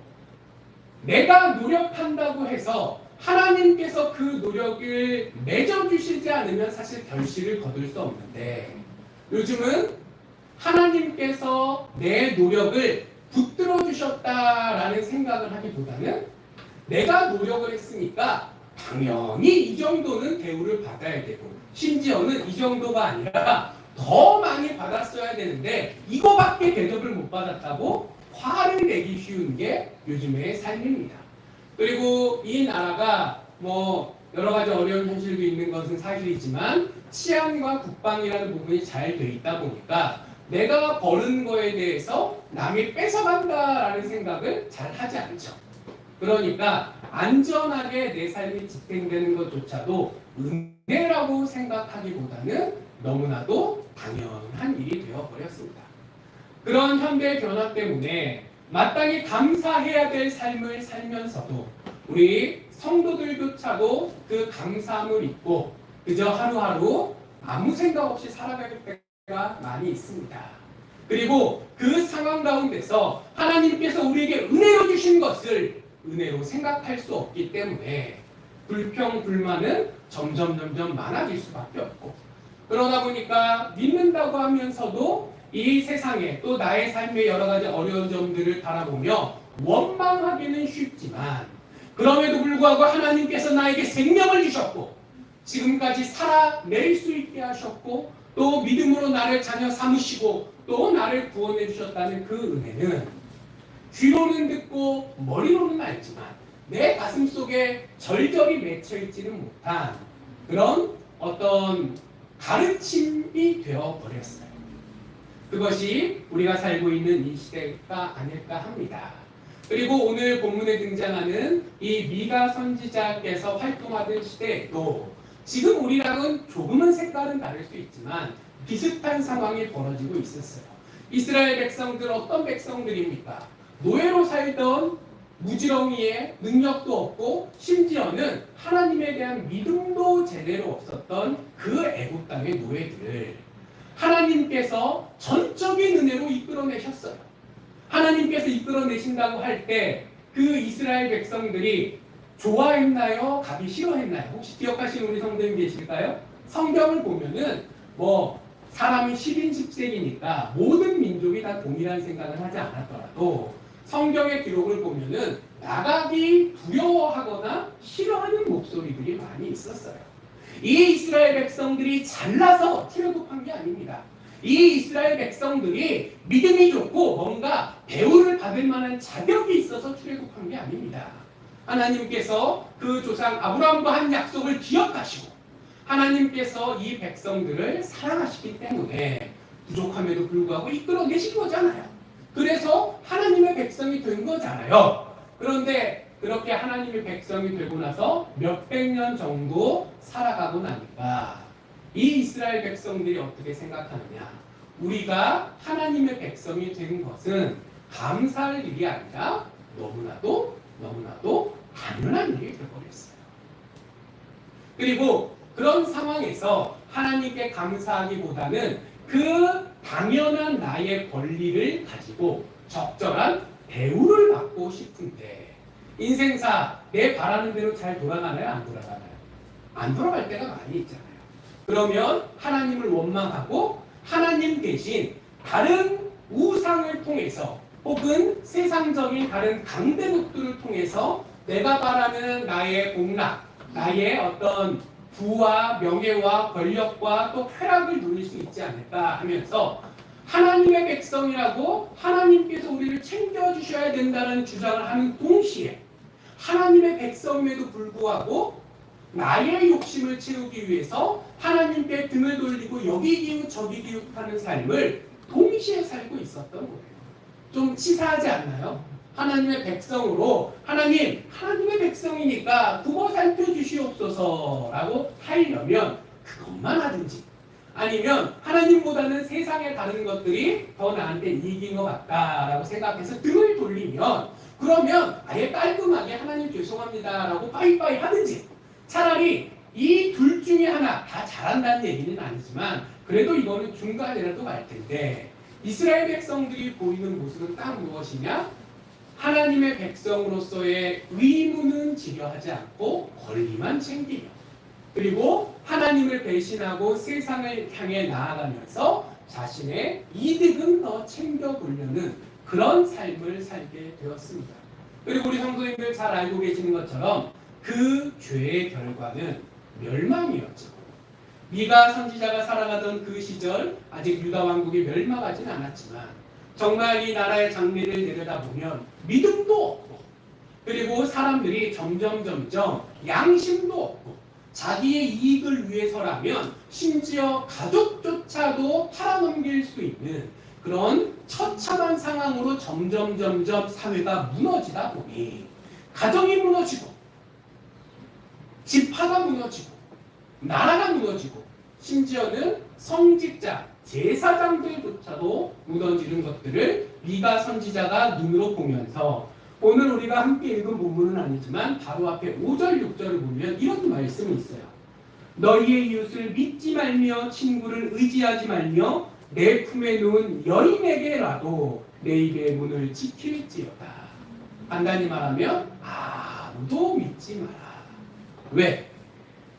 내가 노력한다고 해서 하나님께서 그 노력을 맺어주시지 않으면 사실 결실을 거둘 수 없는데 요즘은 하나님께서 내 노력을 붙들어 주셨다라는 생각을 하기보다는 내가 노력을 했으니까 당연히 이 정도는 대우를 받아야 되고 심지어는 이 정도가 아니라 더 많이 받았어야 되는데 이거밖에 대접을 못 받았다고 화를 내기 쉬운 게 요즘의 삶입니다. 그리고 이 나라가 뭐 여러 가지 어려운 현실도 있는 것은 사실이지만 치안과 국방이라는 부분이 잘 돼 있다 보니까 내가 버는 거에 대해서 남이 뺏어간다라는 생각을 잘 하지 않죠. 그러니까 안전하게 내 삶이 지탱되는 것조차도 은혜라고 생각하기보다는 너무나도 당연한 일이 되어버렸습니다. 그런 현대의 변화 때문에 마땅히 감사해야 될 삶을 살면서도 우리 성도들조차도 그 감사함을 잊고 그저 하루하루 아무 생각 없이 살아갈 때가 많이 있습니다. 그리고 그 상황 가운데서 하나님께서 우리에게 은혜로 주신 것을 은혜로 생각할 수 없기 때문에 불평, 불만은 점점 많아질 수밖에 없고 그러다 보니까 믿는다고 하면서도 이 세상에 또 나의 삶의 여러 가지 어려운 점들을 바라보며 원망하기는 쉽지만 그럼에도 불구하고 하나님께서 나에게 생명을 주셨고 지금까지 살아낼 수 있게 하셨고 또 믿음으로 나를 자녀 삼으시고 또 나를 구원해 주셨다는 그 은혜는 귀로는 듣고 머리로는 알지만 내 가슴 속에 절절히 맺혀 있지는 못한 그런 어떤 가르침이 되어버렸어요. 그것이 우리가 살고 있는 이 시대가 아닐까 합니다. 그리고 오늘 본문에 등장하는 이 미가 선지자께서 활동하던 시대에도 지금 우리랑은 조금은 색깔은 다를 수 있지만 비슷한 상황이 벌어지고 있었어요. 이스라엘 백성들 어떤 백성들입니까? 노예로 살던 무지렁이에 능력도 없고 심지어는 하나님에 대한 믿음도 제대로 없었던 그 애국 땅의 노예들을 하나님께서 전적인 은혜로 이끌어내셨어요. 하나님께서 이끌어내신다고 할 때 그 이스라엘 백성들이 좋아했나요? 가기 싫어했나요? 혹시 기억하시는 우리 성도님 계실까요? 성경을 보면은 뭐 사람이 10인 10색이니까 모든 민족이 다 동일한 생각을 하지 않았더라도 성경의 기록을 보면은 나가기 두려워하거나 싫어하는 목소리들이 많이 있었어요. 이 이스라엘 백성들이 잘나서 출애굽한 게 아닙니다. 이 이스라엘 백성들이 믿음이 좋고 뭔가 배우를 받을 만한 자격이 있어서 출애굽한 게 아닙니다. 하나님께서 그 조상 아브라함과 한 약속을 기억하시고 하나님께서 이 백성들을 사랑하시기 때문에 부족함에도 불구하고 이끌어내신 거잖아요. 그래서 하나님의 백성이 된 거잖아요. 그런데 그렇게 하나님의 백성이 되고 나서 몇백 년 정도 살아가고 나니까 이 이스라엘 백성들이 어떻게 생각하느냐? 우리가 하나님의 백성이 된 것은 감사할 일이 아니라 너무나도 당연한 일이 되어버렸어요. 그리고 그런 상황에서 하나님께 감사하기보다는 그 당연한 나의 권리를 가지고 적절한 대우를 받고 싶은데 인생사 내 바라는 대로 잘 돌아가나요? 안 돌아가나요? 안 돌아갈 때가 많이 있잖아요. 그러면 하나님을 원망하고 하나님 대신 다른 우상을 통해서 혹은 세상적인 다른 강대국들을 통해서 내가 바라는 나의 복락, 나의 어떤 부와 명예와 권력과 또 쾌락을 누릴 수 있지 않을까 하면서 하나님의 백성이라고 하나님께서 우리를 챙겨주셔야 된다는 주장을 하는 동시에 하나님의 백성임에도 불구하고 나의 욕심을 채우기 위해서 하나님께 등을 돌리고 여기 기웃 저기 기웃하는 삶을 동시에 살고 있었던 거예요. 좀 치사하지 않나요? 하나님의 백성으로 하나님의 백성이니까 두고 살펴주시옵소서라고 하려면 그것만 하든지 아니면 하나님보다는 세상의 다른 것들이 더 나한테 이익인 것 같다라고 생각해서 등을 돌리면 그러면 아예 깔끔하게 하나님 죄송합니다라고 빠이빠이 하든지 차라리 이 둘 중에 하나 다 잘한다는 얘기는 아니지만 그래도 이거는 중간이라도 갈 텐데 이스라엘 백성들이 보이는 모습은 딱 무엇이냐? 하나님의 백성으로서의 의무는 지려하지 않고 권리만 챙기며 그리고 하나님을 배신하고 세상을 향해 나아가면서 자신의 이득은 더 챙겨보려는 그런 삶을 살게 되었습니다. 그리고 우리 성도님들 잘 알고 계시는 것처럼 그 죄의 결과는 멸망이었죠. 미가 선지자가 살아가던 그 시절 아직 유다 왕국이 멸망하진 않았지만 정말 이 나라의 장래를 내려다보면 믿음도 없고 그리고 사람들이 점점 양심도 없고 자기의 이익을 위해서라면 심지어 가족조차도 팔아넘길 수 있는 그런 처참한 상황으로 점점 사회가 무너지다 보니 가정이 무너지고 집화가 무너지고 나라가 무너지고 심지어는 성직자, 제사장들조차도 무너지는 것들을 미가 선지자가 눈으로 보면서 오늘 우리가 함께 읽은 본문은 아니지만 바로 앞에 5절, 6절을 보면 이런 말씀이 있어요. 너희의 이웃을 믿지 말며 친구를 의지하지 말며 내 품에 놓은 여인에게라도 내 입의 문을 지킬지어다. 간단히 말하면 아무도 믿지 마라. 왜?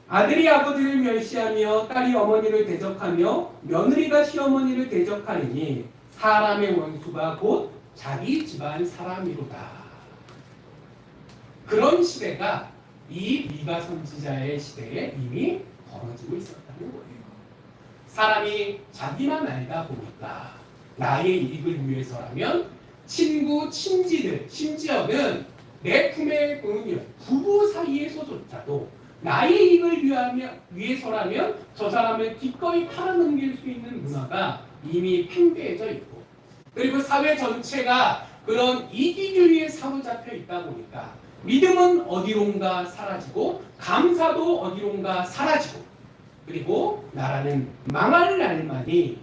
아들이 아버지를 멸시하며 딸이 어머니를 대적하며 며느리가 시어머니를 대적하리니 사람의 원수가 곧 자기 집안 사람이로다. 그런 시대가 이 미가 선지자의 시대에 이미 벌어지고 있었다는 거예요. 사람이 자기만 알다 보니까 나의 이익을 위해서라면 친구, 친지들, 심지어는 내 품에 놓은 부부 사이에서조차도 나의 이익을 위해서라면 저 사람을 기꺼이 팔아넘길 수 있는 문화가 이미 팽배해져 있고 그리고 사회 전체가 그런 이기주의에 사로잡혀 있다 보니까 믿음은 어디론가 사라지고 감사도 어디론가 사라지고 그리고 나라는 망할 날만이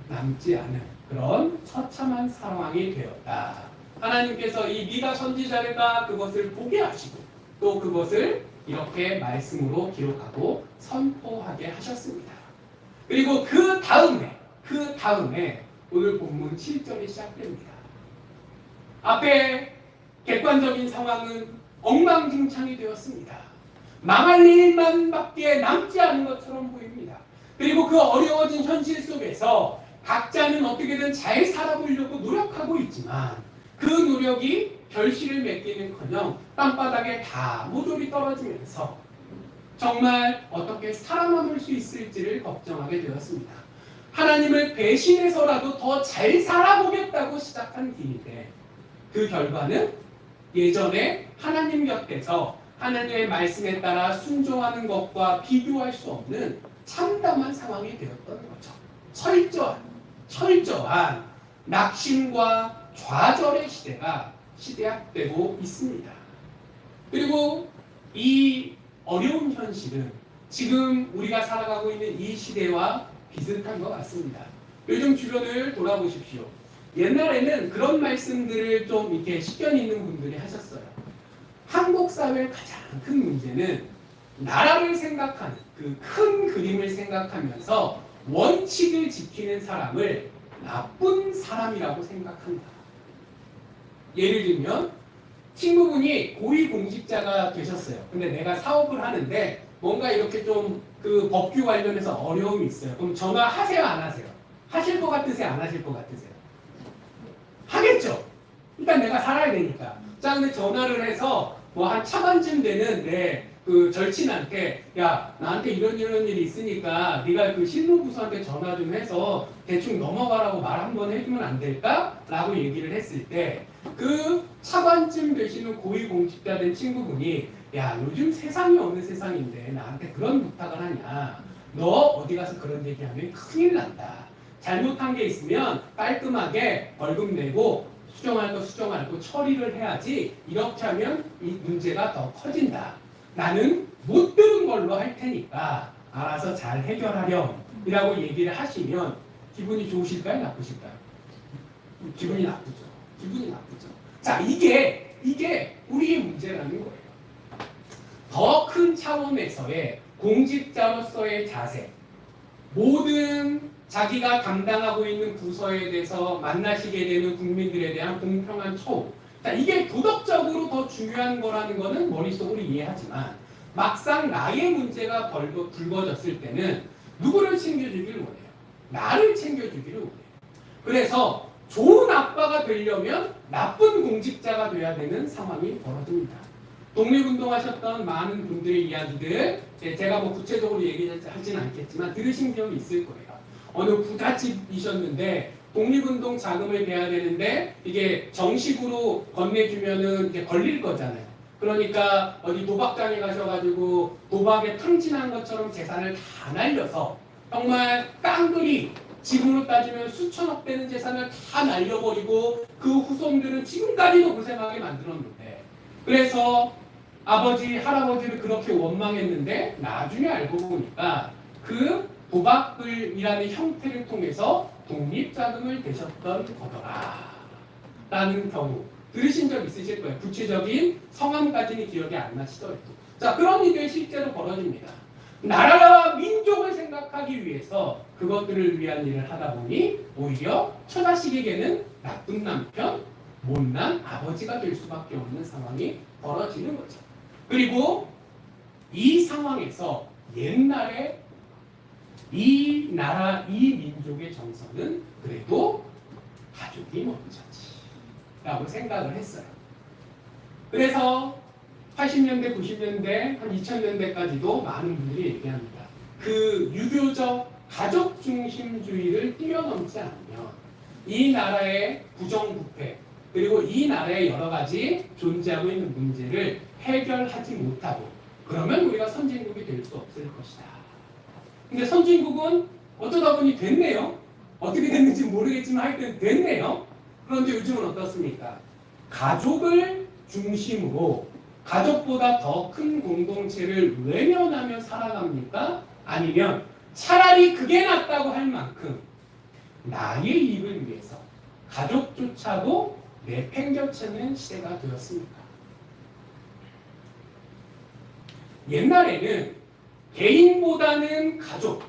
남지 않은 그런 처참한 상황이 되었다. 하나님께서 이 미가 선지자가 그것을 보게 하시고 또 그것을 이렇게 말씀으로 기록하고 선포하게 하셨습니다. 그리고 그 다음에 오늘 본문 7절이 시작됩니다. 앞에 객관적인 상황은 엉망진창이 되었습니다. 망할 일만 밖에 남지 않은 것처럼 보입니다. 그리고 그 어려워진 현실 속에서 각자는 어떻게든 잘 살아보려고 노력하고 있지만 그 노력이 결실을 맺기는커녕 땅바닥에 다 모조리 떨어지면서 정말 어떻게 살아남을 수 있을지를 걱정하게 되었습니다. 하나님을 배신해서라도 더 잘 살아보겠다고 시작한 길인데 그 결과는 예전에 하나님 곁에서 하나님의 말씀에 따라 순종하는 것과 비교할 수 없는 참담한 상황이 되었던 거죠. 철저한 낙심과 좌절의 시대가 시대화되고 있습니다. 그리고 이 어려운 현실은 지금 우리가 살아가고 있는 이 시대와 비슷한 것 같습니다. 요즘 주변을 돌아보십시오. 옛날에는 그런 말씀들을 좀 이렇게 식견 있는 분들이 하셨어요. 한국 사회의 가장 큰 문제는 나라를 생각하는 그 큰 그림을 생각하면서 원칙을 지키는 사람을 나쁜 사람이라고 생각한다. 예를 들면 친구분이 고위공직자가 되셨어요. 근데 내가 사업을 하는데 뭔가 이렇게 좀 그 법규 관련해서 어려움이 있어요. 그럼 전화하세요, 안 하세요? 하실 것 같으세요, 안 하실 것 같으세요? 하겠죠. 일단 내가 살아야 되니까. 자, 근데 전화를 해서 뭐 한 차반쯤 되는 내 그 절친한테 야 나한테 이런 일이 있으니까 네가 그 실무부서한테 전화 좀 해서 대충 넘어가라고 말 한번 해주면 안 될까? 라고 얘기를 했을 때 그 차반쯤 되시는 고위공직자 된 친구분이 야 요즘 세상이 어느 세상인데 나한테 그런 부탁을 하냐. 너 어디 가서 그런 얘기하면 큰일 난다. 잘못한 게 있으면 깔끔하게 벌금 내고 수정할 거 수정할 거 처리를 해야지 이렇게 하면 이 문제가 더 커진다. 나는 못 들은 걸로 할 테니까 알아서 잘 해결하렴 이라고 얘기를 하시면 기분이 좋으실까요? 나쁘실까요? 기분이 나쁘죠. 기분이 나쁘죠. 자, 이게 우리의 문제라는 거예요. 더 큰 차원에서의 공직자로서의 자세, 모든 자기가 담당하고 있는 부서에 대해서 만나시게 되는 국민들에 대한 공평한 처우. 자, 이게 도덕적으로 더 중요한 거라는 거는 머릿속으로 이해하지만 막상 나의 문제가 불거졌을 때는 누구를 챙겨주기를 원해요? 나를 챙겨주기를 원해요. 그래서 좋은 아빠가 되려면 나쁜 공직자가 돼야 되는 상황이 벌어집니다. 독립운동하셨던 많은 분들의 이야기들 제가 뭐 구체적으로 얘기하지는 않겠지만 들으신 경험이 있을 거예요. 어느 부잣집이셨는데 독립운동 자금을 내야 되는데 이게 정식으로 건네주면은 이게 걸릴 거잖아요. 그러니까 어디 도박장에 가셔가지고 도박에 탕진한 것처럼 재산을 다 날려서 정말 깡그리 지금으로 따지면 수천억 되는 재산을 다 날려버리고 그 후손들은 지금까지도 고생하게 만들었는데 그래서 아버지, 할아버지를 그렇게 원망했는데 나중에 알고 보니까 그 도박을이라는 형태를 통해서 독립자금을 대셨던 거더라 라는 경우 들으신 적 있으실 거예요. 구체적인 성함까지는 기억이 안 나시더라도. 자, 그런 일이 실제로 벌어집니다. 나라와 민족을 생각하기 위해서 그것들을 위한 일을 하다 보니 오히려 처자식에게는 나쁜 남편, 못난 아버지가 될 수밖에 없는 상황이 벌어지는 거죠. 그리고 이 상황에서 옛날에 이 나라, 이 민족의 정서는 그래도 가족이 먼저지 라고 생각을 했어요. 그래서 80년대, 90년대, 한 2000년대까지도 많은 분들이 얘기합니다. 그 유교적 가족 중심주의를 뛰어넘지 않으면 이 나라의 부정부패 그리고 이 나라의 여러 가지 존재하고 있는 문제를 해결하지 못하고 그러면 우리가 선진국이 될 수 없을 것이다. 근데 선진국은 어쩌다 보니 됐네요. 어떻게 됐는지 모르겠지만 하여튼 됐네요. 그런데 요즘은 어떻습니까? 가족을 중심으로 가족보다 더 큰 공동체를 외면하며 살아갑니까? 아니면 차라리 그게 낫다고 할 만큼 나의 이익을 위해서 가족조차도 내팽겨치는 시대가 되었습니까? 옛날에는 개인보다는 가족.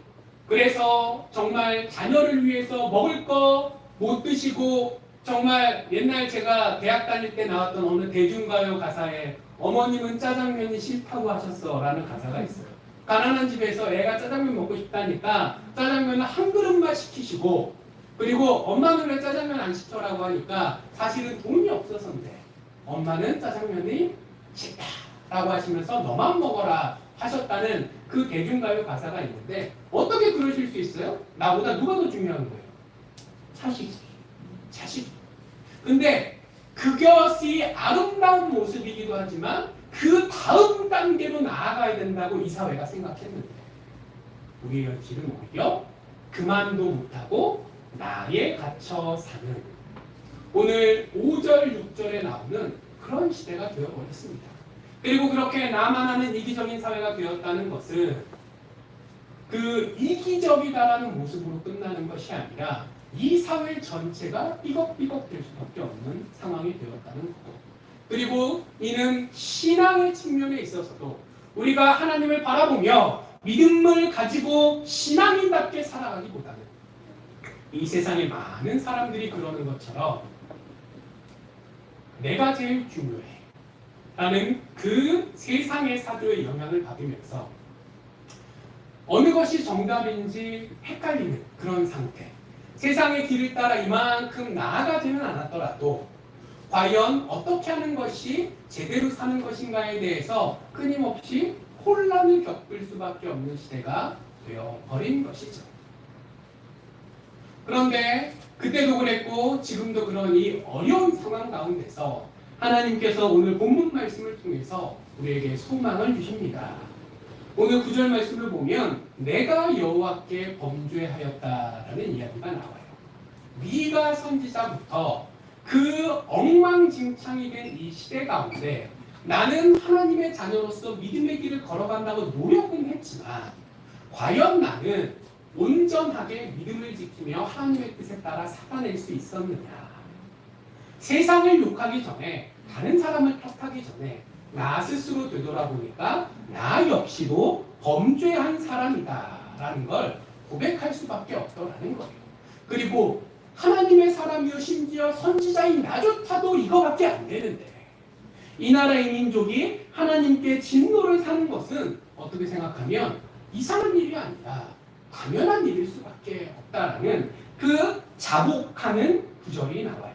그래서 정말 자녀를 위해서 먹을 거 못 드시고 정말 옛날 제가 대학 다닐 때 나왔던 어느 대중가요 가사에 어머님은 짜장면이 싫다고 하셨어 라는 가사가 있어요. 가난한 집에서 애가 짜장면 먹고 싶다니까 짜장면을 한 그릇만 시키시고 그리고 엄마는 왜 짜장면 안 시켜라고 하니까 사실은 돈이 없어서인데 엄마는 짜장면이 싫다라고 하시면서 너만 먹어라 하셨다는 그 대중가요 가사가 있는데 어떻게 그러실 수 있어요? 나보다 누가 더 중요한 거예요? 자식이. 근데 그것이 아름다운 모습이기도 하지만 그 다음 단계로 나아가야 된다고 이 사회가 생각했는데 우리의 현실은 오히려 그만도 못하고 나에 갇혀 사는 오늘 5절, 6절에 나오는 그런 시대가 되어버렸습니다. 그리고 그렇게 나만 하는 이기적인 사회가 되었다는 것은 그 이기적이다라는 모습으로 끝나는 것이 아니라 이 사회 전체가 삐걱삐걱 될 수밖에 없는 상황이 되었다는 거고 그리고 이는 신앙의 측면에 있어서도 우리가 하나님을 바라보며 믿음을 가지고 신앙인답게 살아가기보다는 이 세상에 많은 사람들이 그러는 것처럼 내가 제일 중요해 라는 그 세상의 사조의 영향을 받으면서 어느 것이 정답인지 헷갈리는 그런 상태 세상의 길을 따라 이만큼 나아가지는 않았더라도 과연 어떻게 하는 것이 제대로 사는 것인가에 대해서 끊임없이 혼란을 겪을 수밖에 없는 시대가 되어버린 것이죠. 그런데 그때도 그랬고 지금도 그런 이 어려운 상황 가운데서 하나님께서 오늘 본문 말씀을 통해서 우리에게 소망을 주십니다. 오늘 9절 말씀을 보면 내가 여호와께 범죄하였다라는 이야기가 나와요. 미가 선지자부터 그 엉망진창이 된 이 시대 가운데 나는 하나님의 자녀로서 믿음의 길을 걸어간다고 노력은 했지만 과연 나는 온전하게 믿음을 지키며 하나님의 뜻에 따라 살아낼 수 있었느냐. 세상을 욕하기 전에 다른 사람을 탓하기 전에 나 스스로 되돌아보니까 나 역시도 범죄한 사람이다라는 걸 고백할 수밖에 없더라는 거예요. 그리고 하나님의 사람이요 심지어 선지자인 나조차도 이거밖에 안 되는데 이 나라의 민족이 하나님께 진노를 사는 것은 어떻게 생각하면 이상한 일이 아니라 당연한 일일 수밖에 없다라는 그 자복하는 구절이 나와요.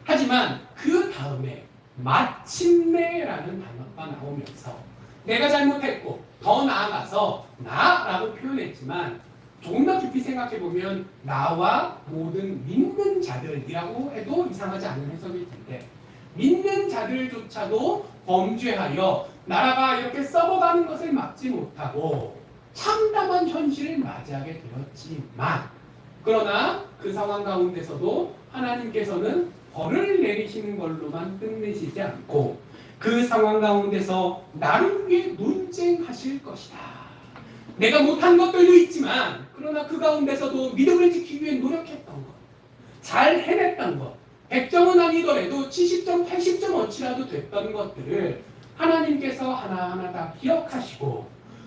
하지만 그 다음에 마침내라는 단어가 나오면서 내가 잘못했고 더 나아가서 나라고 표현했지만 조금 더 깊이 생각해보면 나와 모든 믿는 자들이라고 해도 이상하지 않은 해석일 텐데 믿는 자들조차도 범죄하여 나라가 이렇게 썩어가는 것을 막지 못하고 참담한 현실을 맞이하게 되었지만 그러나 그 상황 가운데서도 하나님께서는 벌을 내리시는 걸로만 끝내시지 않고 그 상황 가운데서 나를 위해 논쟁하실 것이다. 내가 못한 것들도 있지만 그러나 그 가운데서도 믿음을 지키기 위해 노력했던 것, 잘 해냈던 것, 100점은 아니더라도 70점, 80점어치라도 됐던 것들을 하나님께서 하나하나 다 기억하시고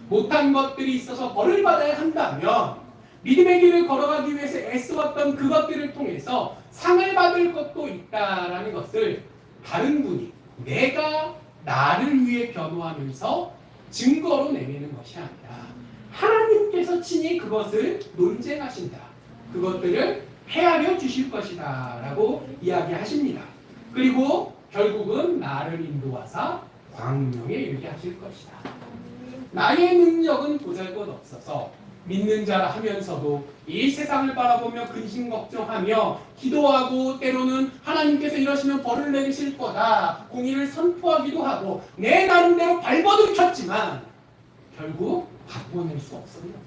못한 것들이 있어서 벌을 받아야 한다면 믿음의 길을 걸어가기 위해서 애쓰었던 그것들을 통해서 상을 받을 것도 있다라는 것을 다른 분이 내가 나를 위해 변호하면서 증거로 내미는 것이 아니라 하나님께서 친히 그것을 논쟁하신다. 그것들을 헤아려 주실 것이다 라고 이야기하십니다. 그리고 결국은 나를 인도하사 광명에 이르게 하실 것이다. 나의 능력은 보잘것없어서 믿는 자라 하면서도 이 세상을 바라보며 근심 걱정하며 기도하고 때로는 하나님께서 이러시면 벌을 내리실 거다 공의를 선포하기도 하고 내 나름대로 발버둥 쳤지만 결국 바꿔낼 수 없었는데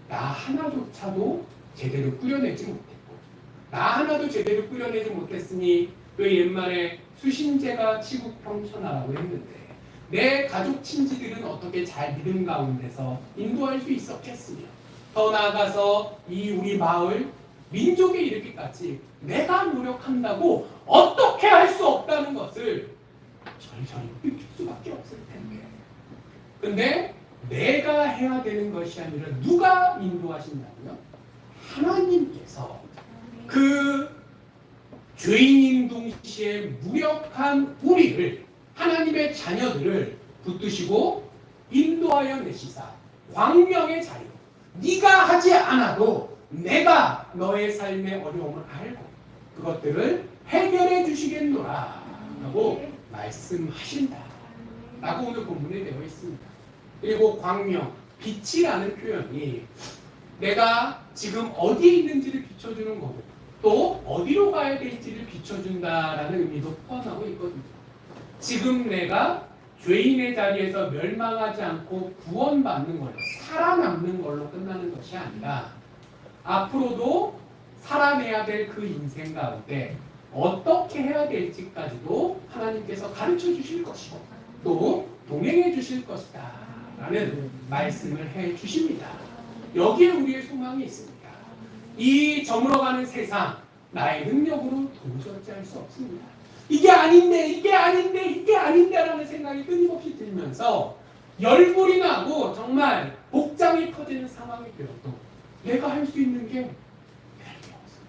나 하나조차도 제대로 꾸려내지 못했고 나 하나도 제대로 꾸려내지 못했으니 그 옛말에 수신제가 치국평천하라고 했는데 내 가족 친지들은 어떻게 잘 믿음 가운데서 인도할 수 있었겠으며 더 나아가서 이 우리 마을 민족에 이르기까지 내가 노력한다고 어떻게 할 수 없다는 것을 절절히 느낄 수밖에 없을 텐데 근데 내가 해야 되는 것이 아니라 누가 인도하신다고요? 하나님께서 그 죄인인 동시에 무력한 우리를 하나님의 자녀들을 붙드시고 인도하여 내시사 광명의 자유 네가 하지 않아도 내가 너의 삶의 어려움을 알고 그것들을 해결해 주시겠노라 라고 말씀하신다 라고 오늘 본문에 되어 있습니다. 그리고 광명, 빛이라는 표현이 내가 지금 어디에 있는지를 비춰주는 거고 또 어디로 가야 될지를 비춰준다라는 의미도 포함하고 있거든요. 지금 내가 죄인의 자리에서 멸망하지 않고 구원받는 걸로 살아남는 걸로 끝나는 것이 아니라 앞으로도 살아내야 될 그 인생 가운데 어떻게 해야 될지까지도 하나님께서 가르쳐 주실 것이고 또 동행해 주실 것이다 라는 말씀을 해 주십니다. 여기에 우리의 소망이 있습니다. 이 저물어가는 세상 나의 능력으로 도저히 할 수 없습니다. 이게 아닌데 라는 생각이 끊임없이 들면서 열불이 나고 정말 복장이 터지는 상황이 되어도 내가 할 수 있는 게 별게 없어요.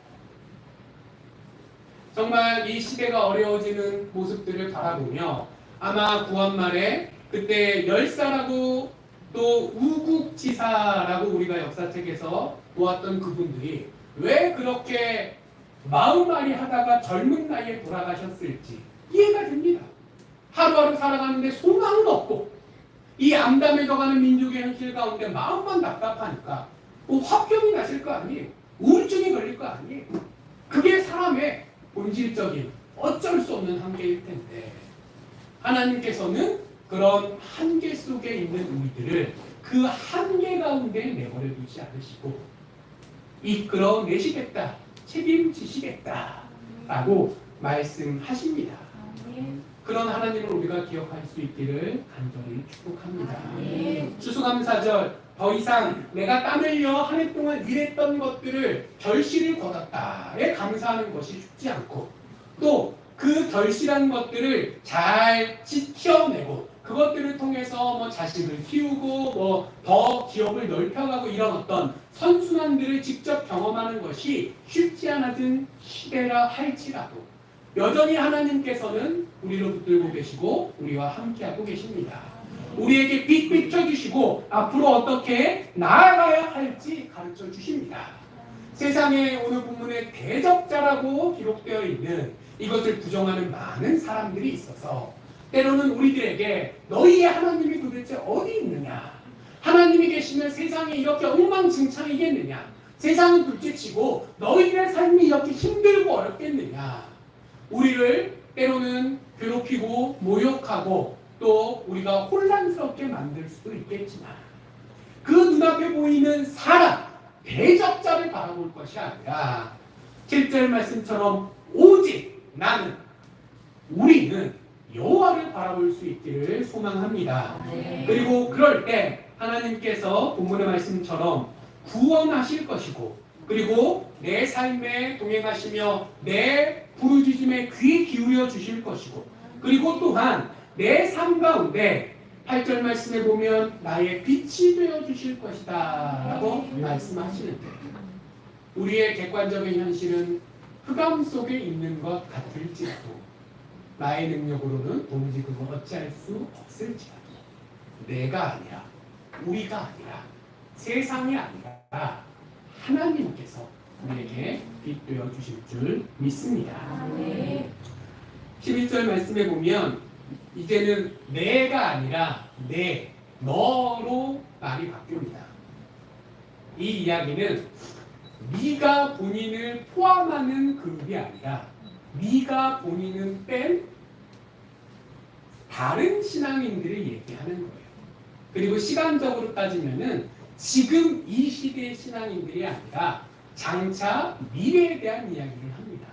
정말 이 시대가 어려워지는 모습들을 바라보며 아마 구원말에 그때 열사라고 또 우국지사라고 우리가 역사책에서 보았던 그분들이 왜 그렇게 마음앓이 하다가 젊은 나이에 돌아가셨을지 이해가 됩니다. 하루하루 살아가는데 소망은 없고 이 암담해져가는 민족의 현실 가운데 마음만 답답하니까 뭐 화병이 나실 거 아니에요. 우울증이 걸릴 거 아니에요. 그게 사람의 본질적인 어쩔 수 없는 한계일 텐데 하나님께서는 그런 한계 속에 있는 우리들을 그 한계 가운데 내버려 두지 않으시고 이끌어내시겠다, 책임지시겠다 라고 말씀하십니다. 그런 하나님을 우리가 기억할 수 있기를 간절히 축복합니다. 추수감사절 더 이상 내가 땀 흘려 한 해 동안 일했던 것들을 결실을 거뒀다에 감사하는 것이 쉽지 않고 또 그 결실한 것들을 잘 지켜내고 그것들을 통해서 뭐 자식을 키우고 뭐 더 기업을 넓혀가고 이런 어떤 선순환들을 직접 경험하는 것이 쉽지 않았던 시대라 할지라도 여전히 하나님께서는 우리를 붙들고 계시고 우리와 함께하고 계십니다. 우리에게 빛 비춰주시고 앞으로 어떻게 나아가야 할지 가르쳐 주십니다. 세상에 오늘 본문에 대적자라고 기록되어 있는 이것을 부정하는 많은 사람들이 있어서 때로는 우리들에게 너희의 하나님이 도대체 어디 있느냐? 하나님이 계시면 세상이 이렇게 엉망진창이겠느냐? 세상은 둘째치고 너희들의 삶이 이렇게 힘들고 어렵겠느냐? 우리를 때로는 괴롭히고 모욕하고 또 우리가 혼란스럽게 만들 수도 있겠지만 그 눈앞에 보이는 사람, 대적자를 바라볼 것이 아니라 7절 말씀처럼 오직 나는, 우리는 여호와를 바라볼 수 있기를 소망합니다. 그리고 그럴 때 하나님께서 본문의 말씀처럼 구원하실 것이고 그리고 내 삶에 동행하시며 내 부르짖음에 귀 기울여 주실 것이고 그리고 또한 내 삶 가운데 8절 말씀에 보면 나의 빛이 되어 주실 것이다 라고 말씀하시는데 우리의 객관적인 현실은 흑암 속에 있는 것 같을지라도 나의 능력으로는 도무지 그거 어찌할 수 없을지라도 내가 아니라 우리가 아니라 세상이 아니라 하나님께서 우리에게 빛 되어 주실 줄 믿습니다. 11절 말씀에 보면 이제는 내가 아니라 내, 너로 말이 바뀝니다. 이 이야기는 네가 본인을 포함하는 그룹이 아니라 네가 본인을 뺀 다른 신앙인들을 얘기하는 거예요. 그리고 시간적으로 따지면은 지금 이 시대의 신앙인들이 아니라 장차 미래에 대한 이야기를 합니다.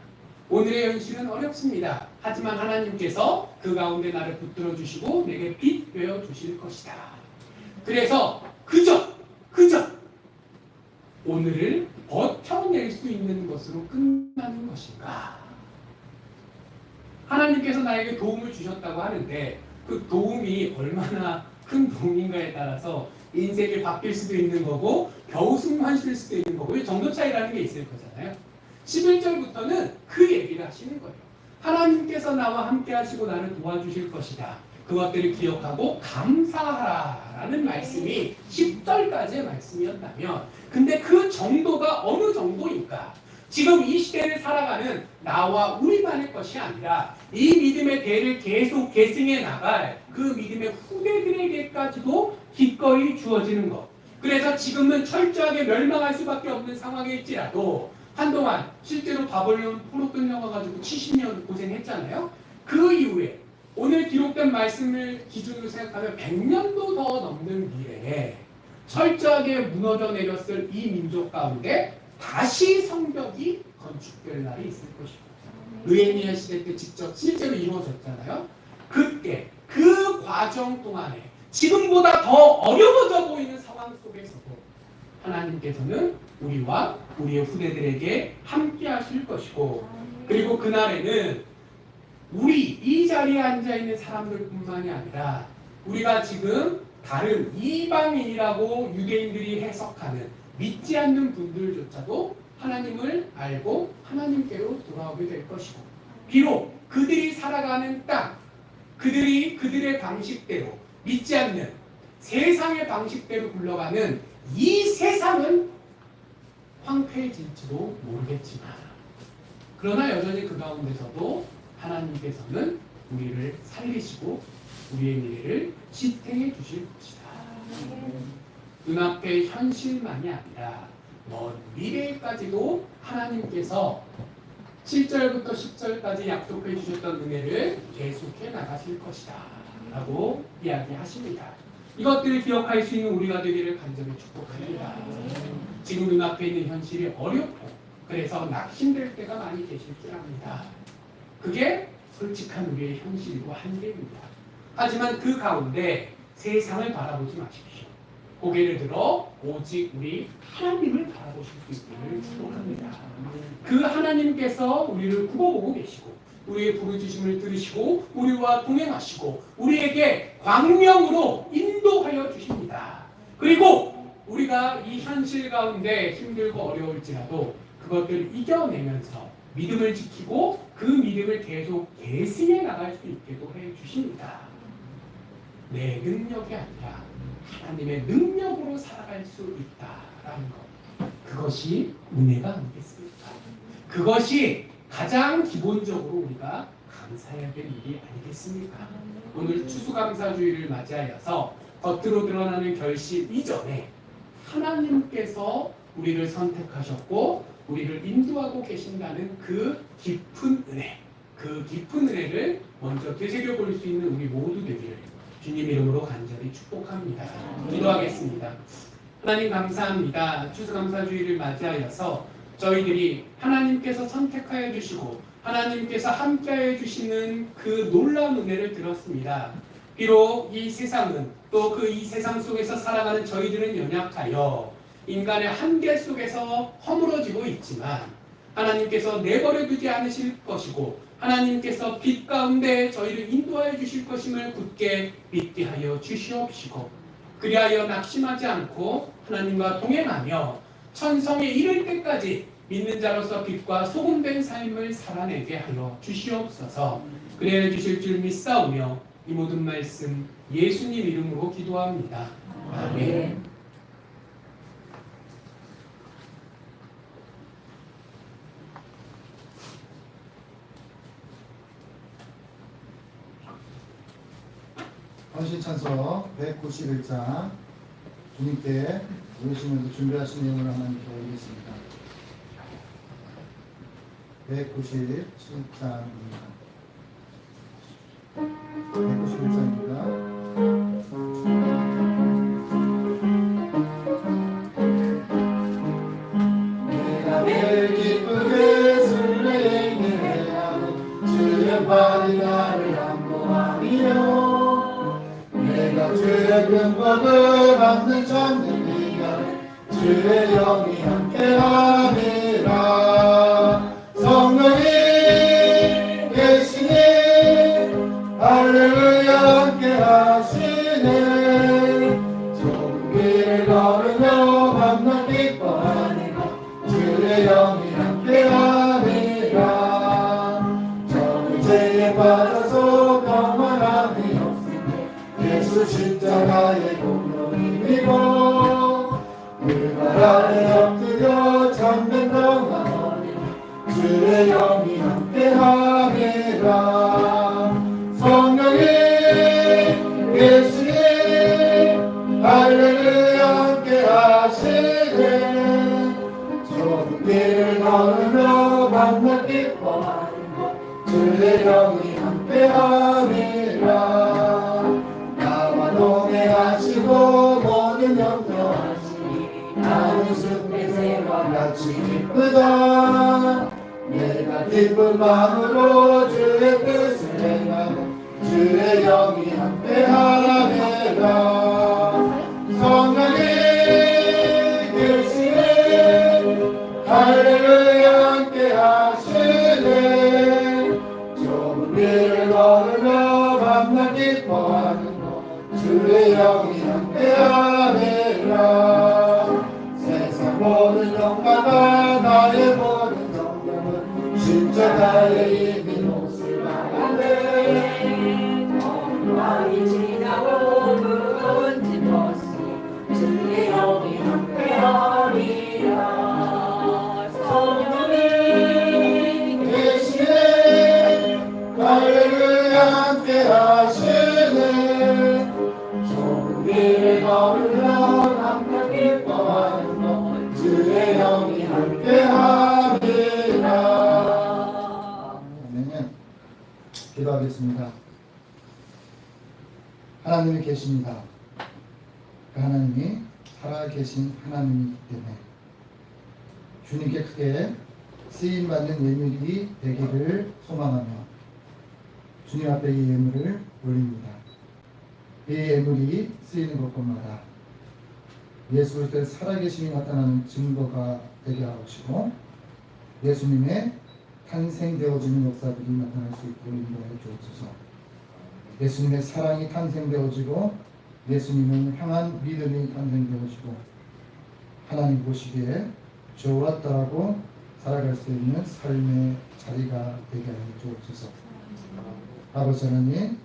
오늘의 현실은 어렵습니다. 하지만 하나님께서 그 가운데 나를 붙들어 주시고 내게 빛 되어 주실 것이다. 그래서 그저 오늘을 버텨낼 수 있는 것으로 끝나는 것인가? 하나님께서 나에게 도움을 주셨다고 하는데 그 도움이 얼마나 큰 도움인가에 따라서 인생이 바뀔 수도 있는 거고 겨우 숨만 쉴 수도 있는 거고 이 정도 차이라는 게 있을 거잖아요. 11절부터는 그 얘기를 하시는 거예요. 하나님께서 나와 함께 하시고 나를 도와주실 것이다. 그것들을 기억하고 감사하라라는 말씀이 10절까지의 말씀이었다면 근데 그 정도가 어느 정도일까? 지금 이 시대를 살아가는 나와 우리만의 것이 아니라 이 믿음의 대를 계속 계승해 나갈 그 믿음의 후대들에게까지도 기꺼이 주어지는 것. 그래서 지금은 철저하게 멸망할 수밖에 없는 상황일지라도 한동안 실제로 바벨론 포로 끌려가가지고 70년 고생했잖아요. 그 이후에 오늘 기록된 말씀을 기준으로 생각하면 100년도 더 넘는 미래에 철저하게 무너져 내렸을 이 민족 가운데 다시 성벽이 건축될 날이 있을 것입니다. 느헤미야 시대 때 직접 실제로 이루어졌잖아요. 그때 그 과정 동안에 지금보다 더 어려워져 보이는 상황 속에서도 하나님께서는 우리와 우리의 후대들에게 함께 하실 것이고 그리고 그날에는 우리 이 자리에 앉아있는 사람들뿐만이 아니라 우리가 지금 다른 이방인이라고 유대인들이 해석하는 믿지 않는 분들조차도 하나님을 알고 하나님께로 돌아오게 될 것이고 비록 그들이 살아가는 땅 그들이 그들의 방식대로 믿지 않는 세상의 방식대로 굴러가는 이 세상은 황폐해질지도 모르겠지만 그러나 여전히 그 가운데서도 하나님께서는 우리를 살리시고 우리의 미래를 지탱해 주실 것이다. 눈앞의 현실만이 아니라 먼 미래까지도 하나님께서 7절부터 10절까지 약속해 주셨던 은혜를 계속해 나가실 것이다 라고 이야기하십니다. 이것들을 기억할 수 있는 우리가 되기를 간절히 축복합니다. 지금 눈앞에 있는 현실이 어렵고 그래서 낙심될 때가 많이 계실 줄 압니다. 그게 솔직한 우리의 현실이고 한계입니다. 하지만 그 가운데 세상을 바라보지 마십시오. 고개를 들어 오직 우리 하나님을 바라보실 수 있기를 축복합니다. 그 하나님께서 우리를 굽어보고 계시고 우리의 부르짖음을 들으시고 우리와 동행하시고 우리에게 광명으로 인도하여 주십니다. 그리고 우리가 이 현실 가운데 힘들고 어려울지라도 그것들을 이겨내면서 믿음을 지키고 그 믿음을 계속 계승해 나갈 수 있게도 해 주십니다. 내 능력이 아니라 하나님의 능력으로 살아갈 수 있다라는 것, 그것이 은혜가 아니겠습니까? 그것이 가장 기본적으로 우리가 감사해야 될 일이 아니겠습니까? 오늘 추수감사주의를 맞이하여서 겉으로 드러나는 결실 이전에 하나님께서 우리를 선택하셨고 우리를 인도하고 계신다는 그 깊은 은혜, 그 깊은 은혜를 먼저 되새겨 볼 수 있는 우리 모두 되기를 주님 이름으로 간절히 축복합니다. 기도하겠습니다. 하나님 감사합니다. 추수감사주의를 맞이하여서 저희들이 하나님께서 선택하여 주시고 하나님께서 함께하여 주시는 그 놀라운 은혜를 들었습니다. 비록 이 세상은 또 그 이 세상 속에서 살아가는 저희들은 연약하여 인간의 한계 속에서 허물어지고 있지만 하나님께서 내버려 두지 않으실 것이고 하나님께서 빛 가운데 저희를 인도하여 주실 것임을 굳게 믿게 하여 주시옵시고 그리하여 낙심하지 않고 하나님과 동행하며 천성에 이를 때까지 믿는 자로서 빛과 소금된 삶을 살아내게 하여 주시옵소서. 그래야 주실 줄 믿사오며 이 모든 말씀 예수님 이름으로 기도합니다. 아멘. 헌신찬서 191장 주님께 오시면서 준비하신 내용을 하나님께 올리겠습니다. 197장입니다. 191장입니다. 내가 늘 기쁘게 순례행을 하고 주의 발이 나를 안보하며 내가 주의 근법을 받는 참된 기간 주의 영이 함께함이라. 성령이 계시니 할렐루야 함께하시네. 좁은 길을 걸으며 밤낮 기뻐하니라. 주의 영이 함께함이라. 저 죄에 빠져서 평안함이 없으니 예수 십자가의 공로 힘입어 그발 아래 엎드려 참된 평안 얻으며 주의 영이 함께함이라. 성령이 계시니 할렐루야 함께하시네. 좁은 길을 걸으며 밤낮 기뻐하며 주의 영이 함께함이라. 나와 동행하시고 모든 염려하시니 나는 숲에새와 같이 기쁘다. 내가 기쁜 마음으로 주의 뜻을 행하고 주의 영이 함께하리라. 성령이 계시니 할렐루야 함께하시네. 좁은 길을 걸으며 밤낮 기뻐하는 것 주의 영이 함께하리라. 세상 모든 영광과 나의 모든 정령은 십자가에 이미 몫을 받았네. 많이 지나고 무거운 짐 기도하겠습니다. 하나님이 계십니다. 그 하나님이 살아계신 하나님이기 때문에 주님께 크게 쓰임받는 예물이 되기를 소망하며 주님 앞에 이 예물을 올립니다. 이 예물이 쓰이는 곳곳마다 예수 그리스도의 살아계심이 나타나는 증거가 되게 하시고 예수님의 탄생되어지는 역사들이 나타날 수 있도록 인도하여 주옵소서. 예수님의 사랑이 탄생되어지고 예수님을 향한 믿음이 탄생되어지고 하나님 보시기에 좋았다라고 살아갈 수 있는 삶의 자리가 되게 하여 주옵소서. 아버지 하나님,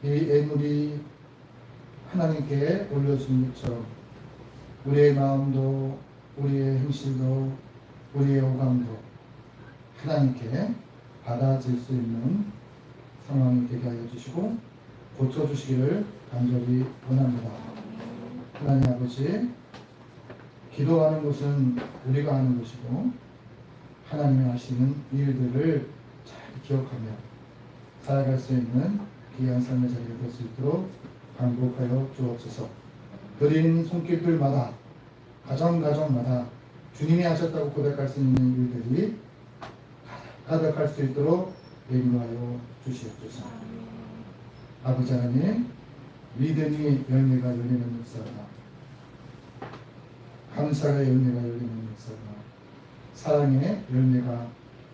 이 예물이 하나님께 올려주는 것처럼 우리의 마음도 우리의 행실도 우리의 오감도 하나님께 받아질 수 있는 상황이 되게 하여 주시고 고쳐주시기를 간절히 원합니다. 하나님 아버지, 기도하는 것은 우리가 하는 것이고 하나님이 하시는 일들을 잘 기억하며 살아갈 수 있는 귀한 삶의 자리가 될 수 있도록 반복하여 주옵소서. 드리는 손길들마다 가정마다 주님이 하셨다고 고백할 수 있는 일들이 가득할 수 있도록 인도하여 주시옵소서. 아버지 하나님, 믿음이 열매가 열리는 역사가, 감사가 열매가 열리는 역사가, 사랑의 열매가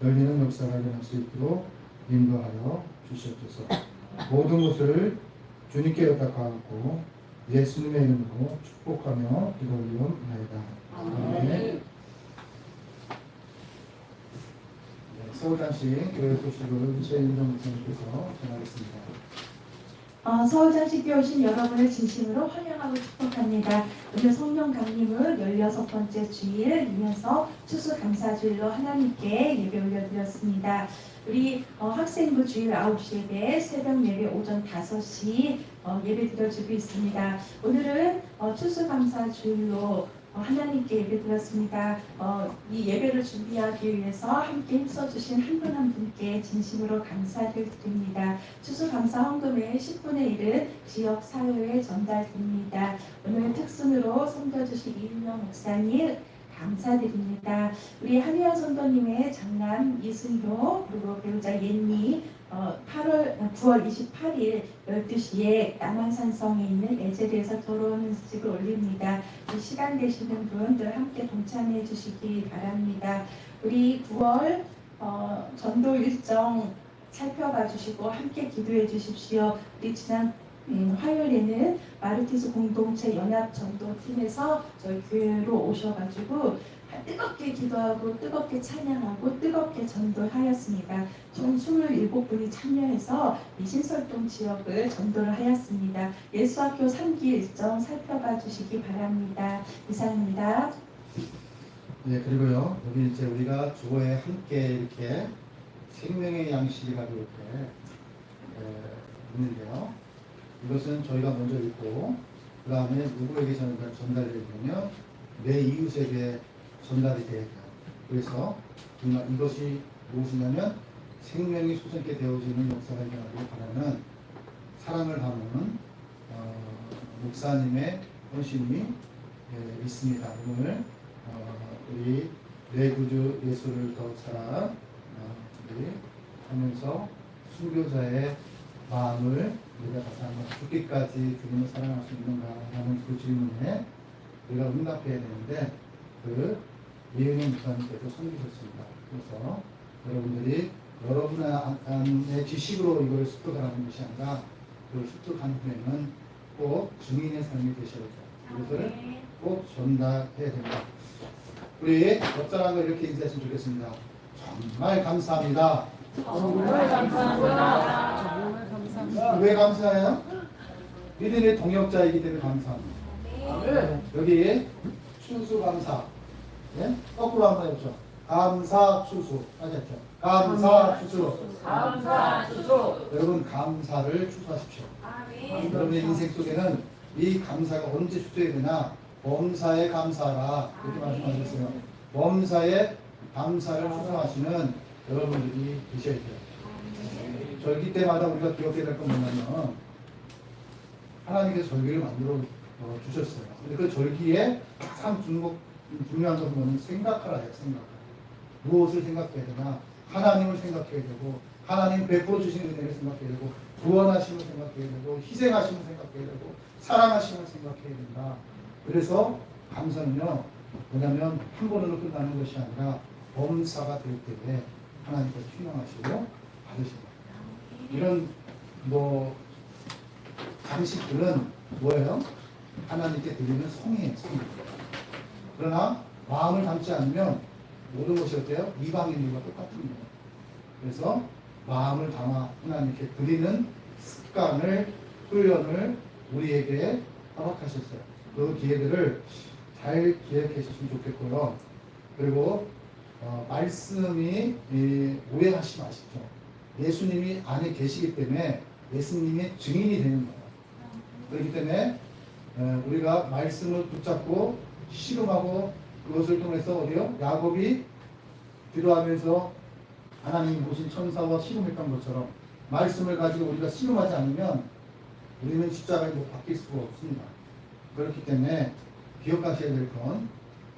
열리는 역사가 일어날 수 있도록 인도하여 주시옵소서. 모든 것을 주님께 의탁하고 예수님의 이름으로 축복하며 기도 올리옵나이다. 아멘. 서울장신 교회 소식을 최인정 목사님께서 전하겠습니다. 서울장식교회 오신 여러분을 진심으로 환영하고 축복합니다. 오늘 성령 강림은 16번째 주일이면서 추수감사주일로 하나님께 예배 올려드렸습니다. 우리 학생부 주일 9시에 새벽 예배 오전 5시 예배 드려지고 있습니다. 오늘은 추수감사주일로 하나님께 예배 드렸습니다. 이 예배를 준비하기 위해서 함께 힘써주신 한 분 한 분께 진심으로 감사를 드립니다. 추수감사 헌금의 10분의 1은 지역 사회에 전달됩니다. 오늘 특순으로 섬겨주신 이은영 목사님 감사드립니다. 우리 한의원 선도님의 장남 이승효 그리고 배우자 옌니 9월 28일 12시에 남한산성에 있는 애제대에서 결혼식을 올립니다. 이 시간 되시는 분들 함께 동참해 주시기 바랍니다. 우리 9월 전도 일정 살펴봐 주시고 함께 기도해 주십시오. 우리 지난 화요일에는 마르티스 공동체 연합 전도팀에서 저희 교회로 오셔가지고 뜨겁게 기도하고 뜨겁게 찬양하고 뜨겁게 전도하였습니다. 총 27분이 참여해서 이 신설동 지역을 전도를 하였습니다. 예수학교 3기 일정 살펴봐 주시기 바랍니다. 이상입니다. 네, 그리고요, 여기 이제 우리가 주보에 함께 이렇게 생명의 양식이라고 이렇게 있는데요. 이것은 저희가 먼저 읽고 그 다음에 누구에게 전달이 되냐면 내 이웃에게 전달이 돼야 돼요. 그래서 정말 이것이 무엇이냐면 생명이 솟게 되어지는 역사가 일어나길 바라는 사랑을 담은 목사님의 헌신이 있습니다. 오늘 우리 내 구주 예수를 더 사랑 우리 하면서 순교자의 마음을 우리가 다시 한번 죽기까지 주님을 사랑할 수 있는가 하는 그 질문에 우리가 응답해야 되는데 그 이은영 목사님께서 섬기셨습니다. 그래서 여러분들이 여러분 안의 지식으로 이걸 습득하는 것이 아니라 그 습득한 후에는 꼭 증인의 삶이 되셔야 돼요. 이것을 꼭 전달해야 됩니다. 우리 옆 사람과 이렇게 인사했으면 좋겠습니다. 정말 감사합니다. 정말 감사합니다. 정말 감사합니다. 왜 감사해요? 믿음의 동역자이기 때문에 감사합니다. 여기 추수감사, 예? 거꾸로 한번 해보죠. 감사 추수, 아셨죠? 감사 추수. 감사 추수. 여러분 감사를 추수하십시오. 여러분의 인생 속에는 이 감사가 언제 추수해야 되나? 범사에 감사라 이렇게 말씀하셨어요. 범사에 감사를 추수하시는 여러분들이 되셔야 돼요. 절기 때마다 우리가 기억해야 될 건 뭐냐면 하나님께서 절기를 만들어 주셨어요. 근데 그 절기에 가장 중요한 건 뭐냐면 생각하라예요. 생각하라. 무엇을 생각해야 되나? 하나님을 생각해야 되고 하나님 베풀어 주시는 은혜를 생각해야 되고 구원하심을 생각해야 되고 희생하심을 생각해야 되고 사랑하심을 생각해야 된다. 그래서 감사는요 뭐냐면 한 번으로 끝나는 것이 아니라 범사가 될 때에 하나님께서 휴양하시고 받으신다. 이런 장식들은 뭐예요? 하나님께 드리는 성이에요. 성. 그러나 마음을 담지 않으면 모든 것이 어때요? 이방인들과 똑같은 거예요. 그래서 마음을 담아 하나님께 드리는 습관을 훈련을 우리에게 허락하셨어요. 그 기회들을 잘 기억해 주시면 좋겠고요. 그리고 말씀이 오해하지 마십시오. 예수님이 안에 계시기 때문에 예수님의 증인이 되는 거예요. 그렇기 때문에 우리가 말씀을 붙잡고 씨름하고 그것을 통해서 어디요? 야곱이 기도하면서 하나님이 보신 천사와 씨름했던 것처럼 말씀을 가지고 우리가 씨름하지 않으면 우리는 십자가에 바뀔 수가 없습니다. 그렇기 때문에 기억하셔야 될 건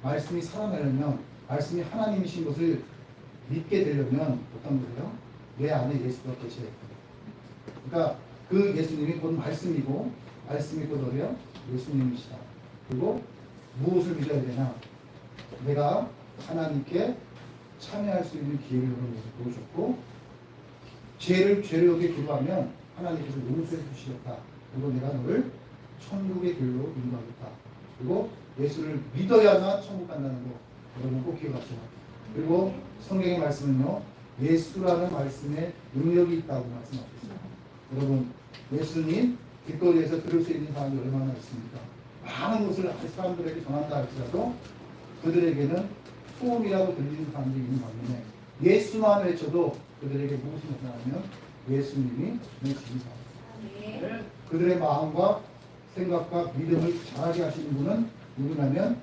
말씀이 살아나려면 말씀이 하나님이신 것을 믿게 되려면 어떤 거예요? 내 안에 예수가 계셔야 돼요. 그러니까 그 예수님이 곧 말씀이고 말씀이 곧 어디요? 예수님이시다. 그리고 무엇을 믿어야 되나? 내가 하나님께 참여할 수 있는 기회를 보여줬고 죄를 기도하면 하나님께서 용서해 주시겠다. 그리고 내가 너를 천국의 길로 인도하겠다. 그리고 예수를 믿어야만 천국 간다는 거 여러분 꼭 기억하세요. 그리고 성경의 말씀은요 예수라는 말씀에 능력이 있다고 말씀하셨습니다. 여러분 예수님 길거리에서 들을 수 있는 사람이 얼마나 있습니까? 많은 것을 사람들에게 전한다 할지라도 그들에게는 소음이라고 들리는 사람들이 있는 반면에 예수만 외쳐도 그들에게 무엇이 나타나면 예수님이 내 주님이다. 그들의 마음과 생각과 믿음을 잘하게 하시는 분은 누구냐면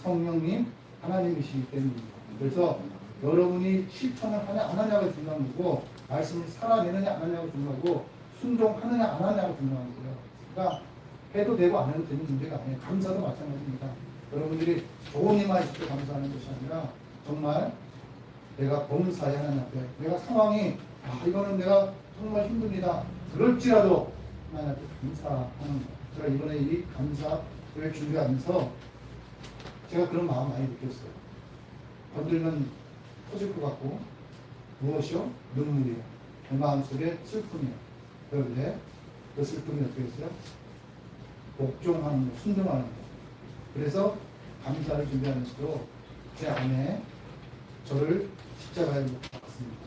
성령님 하나님이시기 때문입니다. 그래서 여러분이 실천을 하냐 안 하냐가 중요한 거고 말씀을 살아내느냐 안 하냐가 중요하고 순종하느냐 안 하냐가 중요한 거예요. 그러니까 해도 되고 안 해도 되는 문제가 아니에요. 감사도 마찬가지입니다. 여러분들이 좋은 일만 있을 때 감사하는 것이 아니라 정말 내가 범사에 하나님 앞에 내가 상황이 이거는 내가 정말 힘듭니다. 그럴지라도 하나님 앞에 감사하는 거예요. 제가 이번에 이 감사를 준비하면서 제가 그런 마음 많이 느꼈어요. 건들면 터질 것 같고 무엇이요? 눈물이요. 그 마음속에 슬픔이요. 그런데 그 슬픔이 어떻게 했어요? 복종하는 거, 순종하는 거. 그래서 감사를 준비하면서도 제 안에 저를 십자가에 못 박았습니다.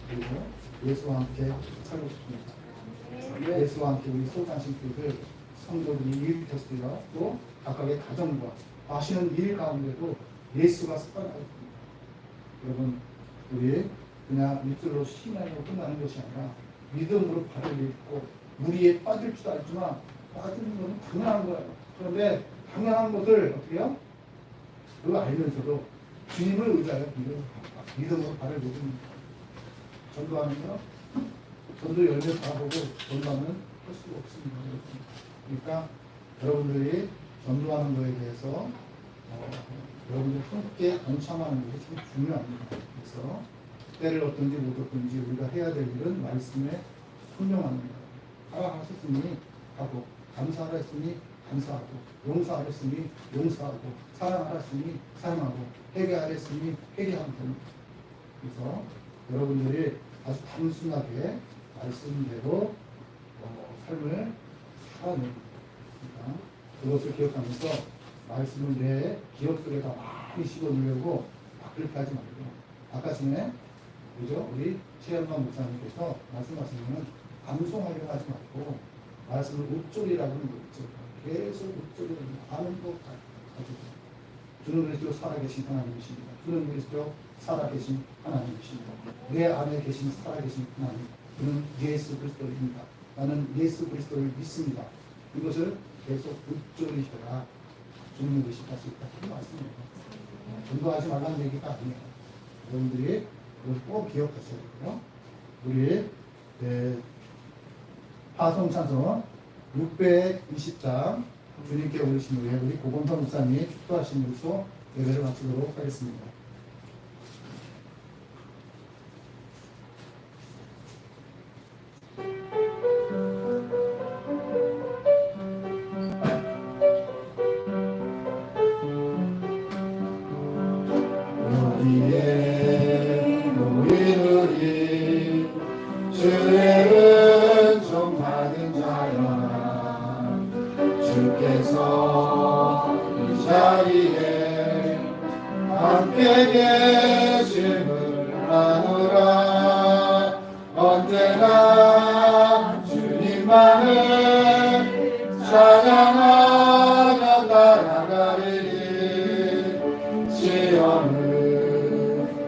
그리고 예수와 함께 살고 싶습니다. 예수와 함께 우리 소장신들을 성도들이 일터스가 또 각각의 가정과 하시는 일 가운데도 예수가 습관하고 있습니다. 여러분 우리 그냥 입술로 신앙으로 끝나는 것이 아니라 믿음으로 발을 딛고 무리에 빠질 줄 알지만 빠지는 것은 당연한 거예요. 그런데 당연한 것을 어떻게 해요? 그거 알면서도 주님을 의지하여 믿음으로 발을 딛습니다. 전도하면요. 전도 열매 바라보고 전도하면 할 수가 없습니다. 그러니까 여러분들이 전도하는 것에 대해서 여러분들 함께 동참하는 것이 참 중요합니다. 그래서 때를 얻든지 못 얻든지 우리가 해야 될 일은 말씀에 순종하는 거예요. 하라 하셨으니 하고 감사하라 했으니 감사하고 용서하라 했으니 용서하고 사랑하라 했으니 사랑하고 회개하라 했으니 회개하면 됩니다. 그래서 여러분들이 아주 단순하게 말씀대로 삶을 살아내는 거니까 그것을 기억하면서 말씀을 내 기억 속에다 많이 씹어두려고 막 그렇게 하지 말고 아까 전에 그죠? 우리 최현만 목사님께서 말씀하시는 감송하려고 하지 말고 말씀을 읊조리라고 하는 거 있죠. 계속 읊조리라고 아는 것 가지고 주는 그리스도 살아계신 하나님이십니다. 주는 그리스도 살아계신 하나님이십니다. 내 안에 계신 살아계신 하나님 그는 예수 그리스도입니다. 나는 예수 그리스도를 믿습니다. 이것을 계속 읊조리셔야 죽는 것이 할 수 있다. 그 말씀입니다. 전도하지 말라는 얘기가 아니에요. 여러분들이 그걸 꼭 기억하셔야 되고요. 우리 파송 찬송 620장 주님께 올리신 후에 우리 고건선 목사님이 축도하심으로써 예배를 마치도록 하겠습니다. 여기에 모인 우리 주의 은총 받은 자여 주께서 이 자리에 함께 계심을 아노라. 언제나 주님만을 찬양하며 따라가리니 시험을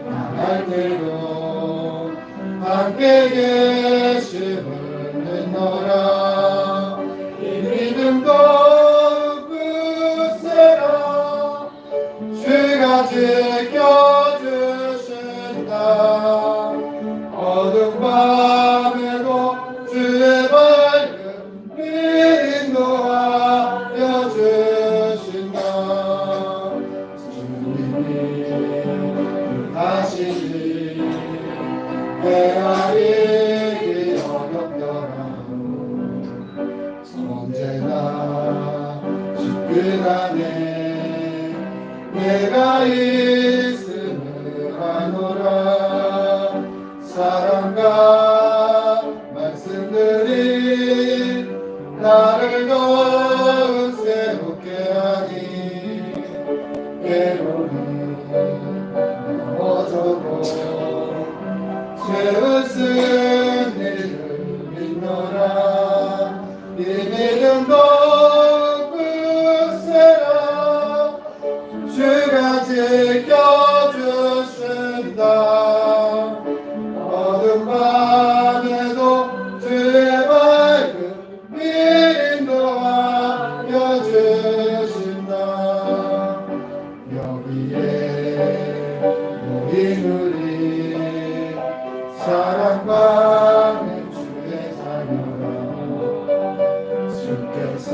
당할 때도 함께 계심을 믿노라. 이 믿음도 굳세라. 주가 지켜주신다. 어두운 밤에도 주의 밝은 빛 인도하여 주신다. 주님이 다시니 헤아리기 어렵더라도 언제나 집근안에 내가 있음을 아노라. 사랑과 말씀들이 나를 더욱 새롭게 하니 때로는 넘어져도 죄은 일을 믿노라. 이 믿음도 굳세라. 주가 지켜주신다. 어두운 밤에도 주의 밝은 빛 인도하여 주신다. 여기에 모인 우리 사랑받는 주의 자녀라. 주께서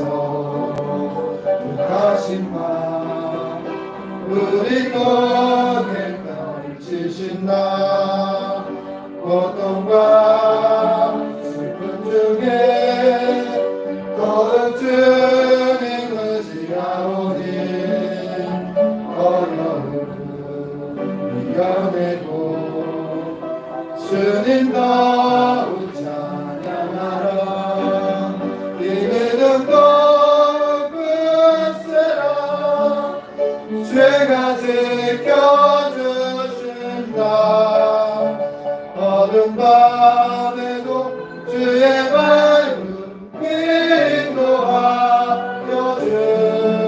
독하신 마 우리 god에 가르치신다. 고통과 슬픔 중에 더욱 주님 의지하오니 어려움 이겨내고 주님 더욱 찬양하라. 이 믿음도 굳세라. 죄가 지켜주신다. 어두운 밤에도 주의 밝은 빛 인도하여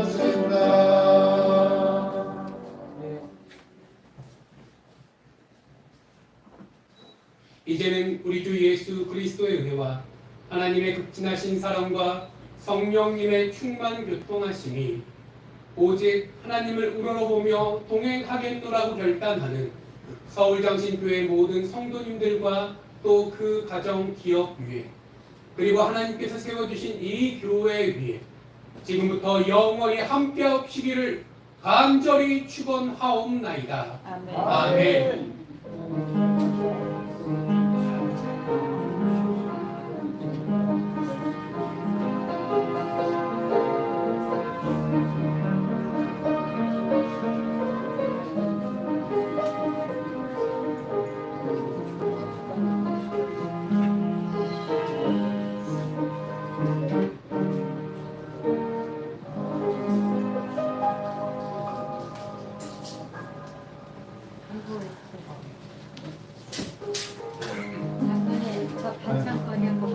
주신다. 이제는 우리 주 예수 그리스도의 은혜와 하나님의 극진하신 사랑과 성령님의 충만 교통하심이 오직 하나님을 우러러보며 동행하겠노라고 결단하는 서울장신교회 모든 성도님들과 또 그 가정 기업 위에 그리고 하나님께서 세워주신 이 교회 위에 지금부터 영원히 함께하시기를 간절히 축원하옵나이다. 아멘.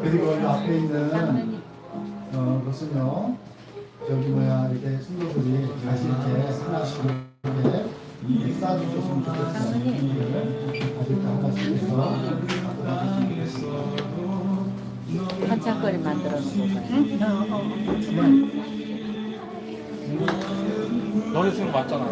그리고 이 앞에 있는 것은요, 저기 뭐야 이렇게 신도들이 다시 이렇게 하나씩 이렇게 싸주셨으면 좋겠어요. 아직 다 하나씩 해서 반찬거리 만들어 놓은 거. 너네 지금 맞잖아.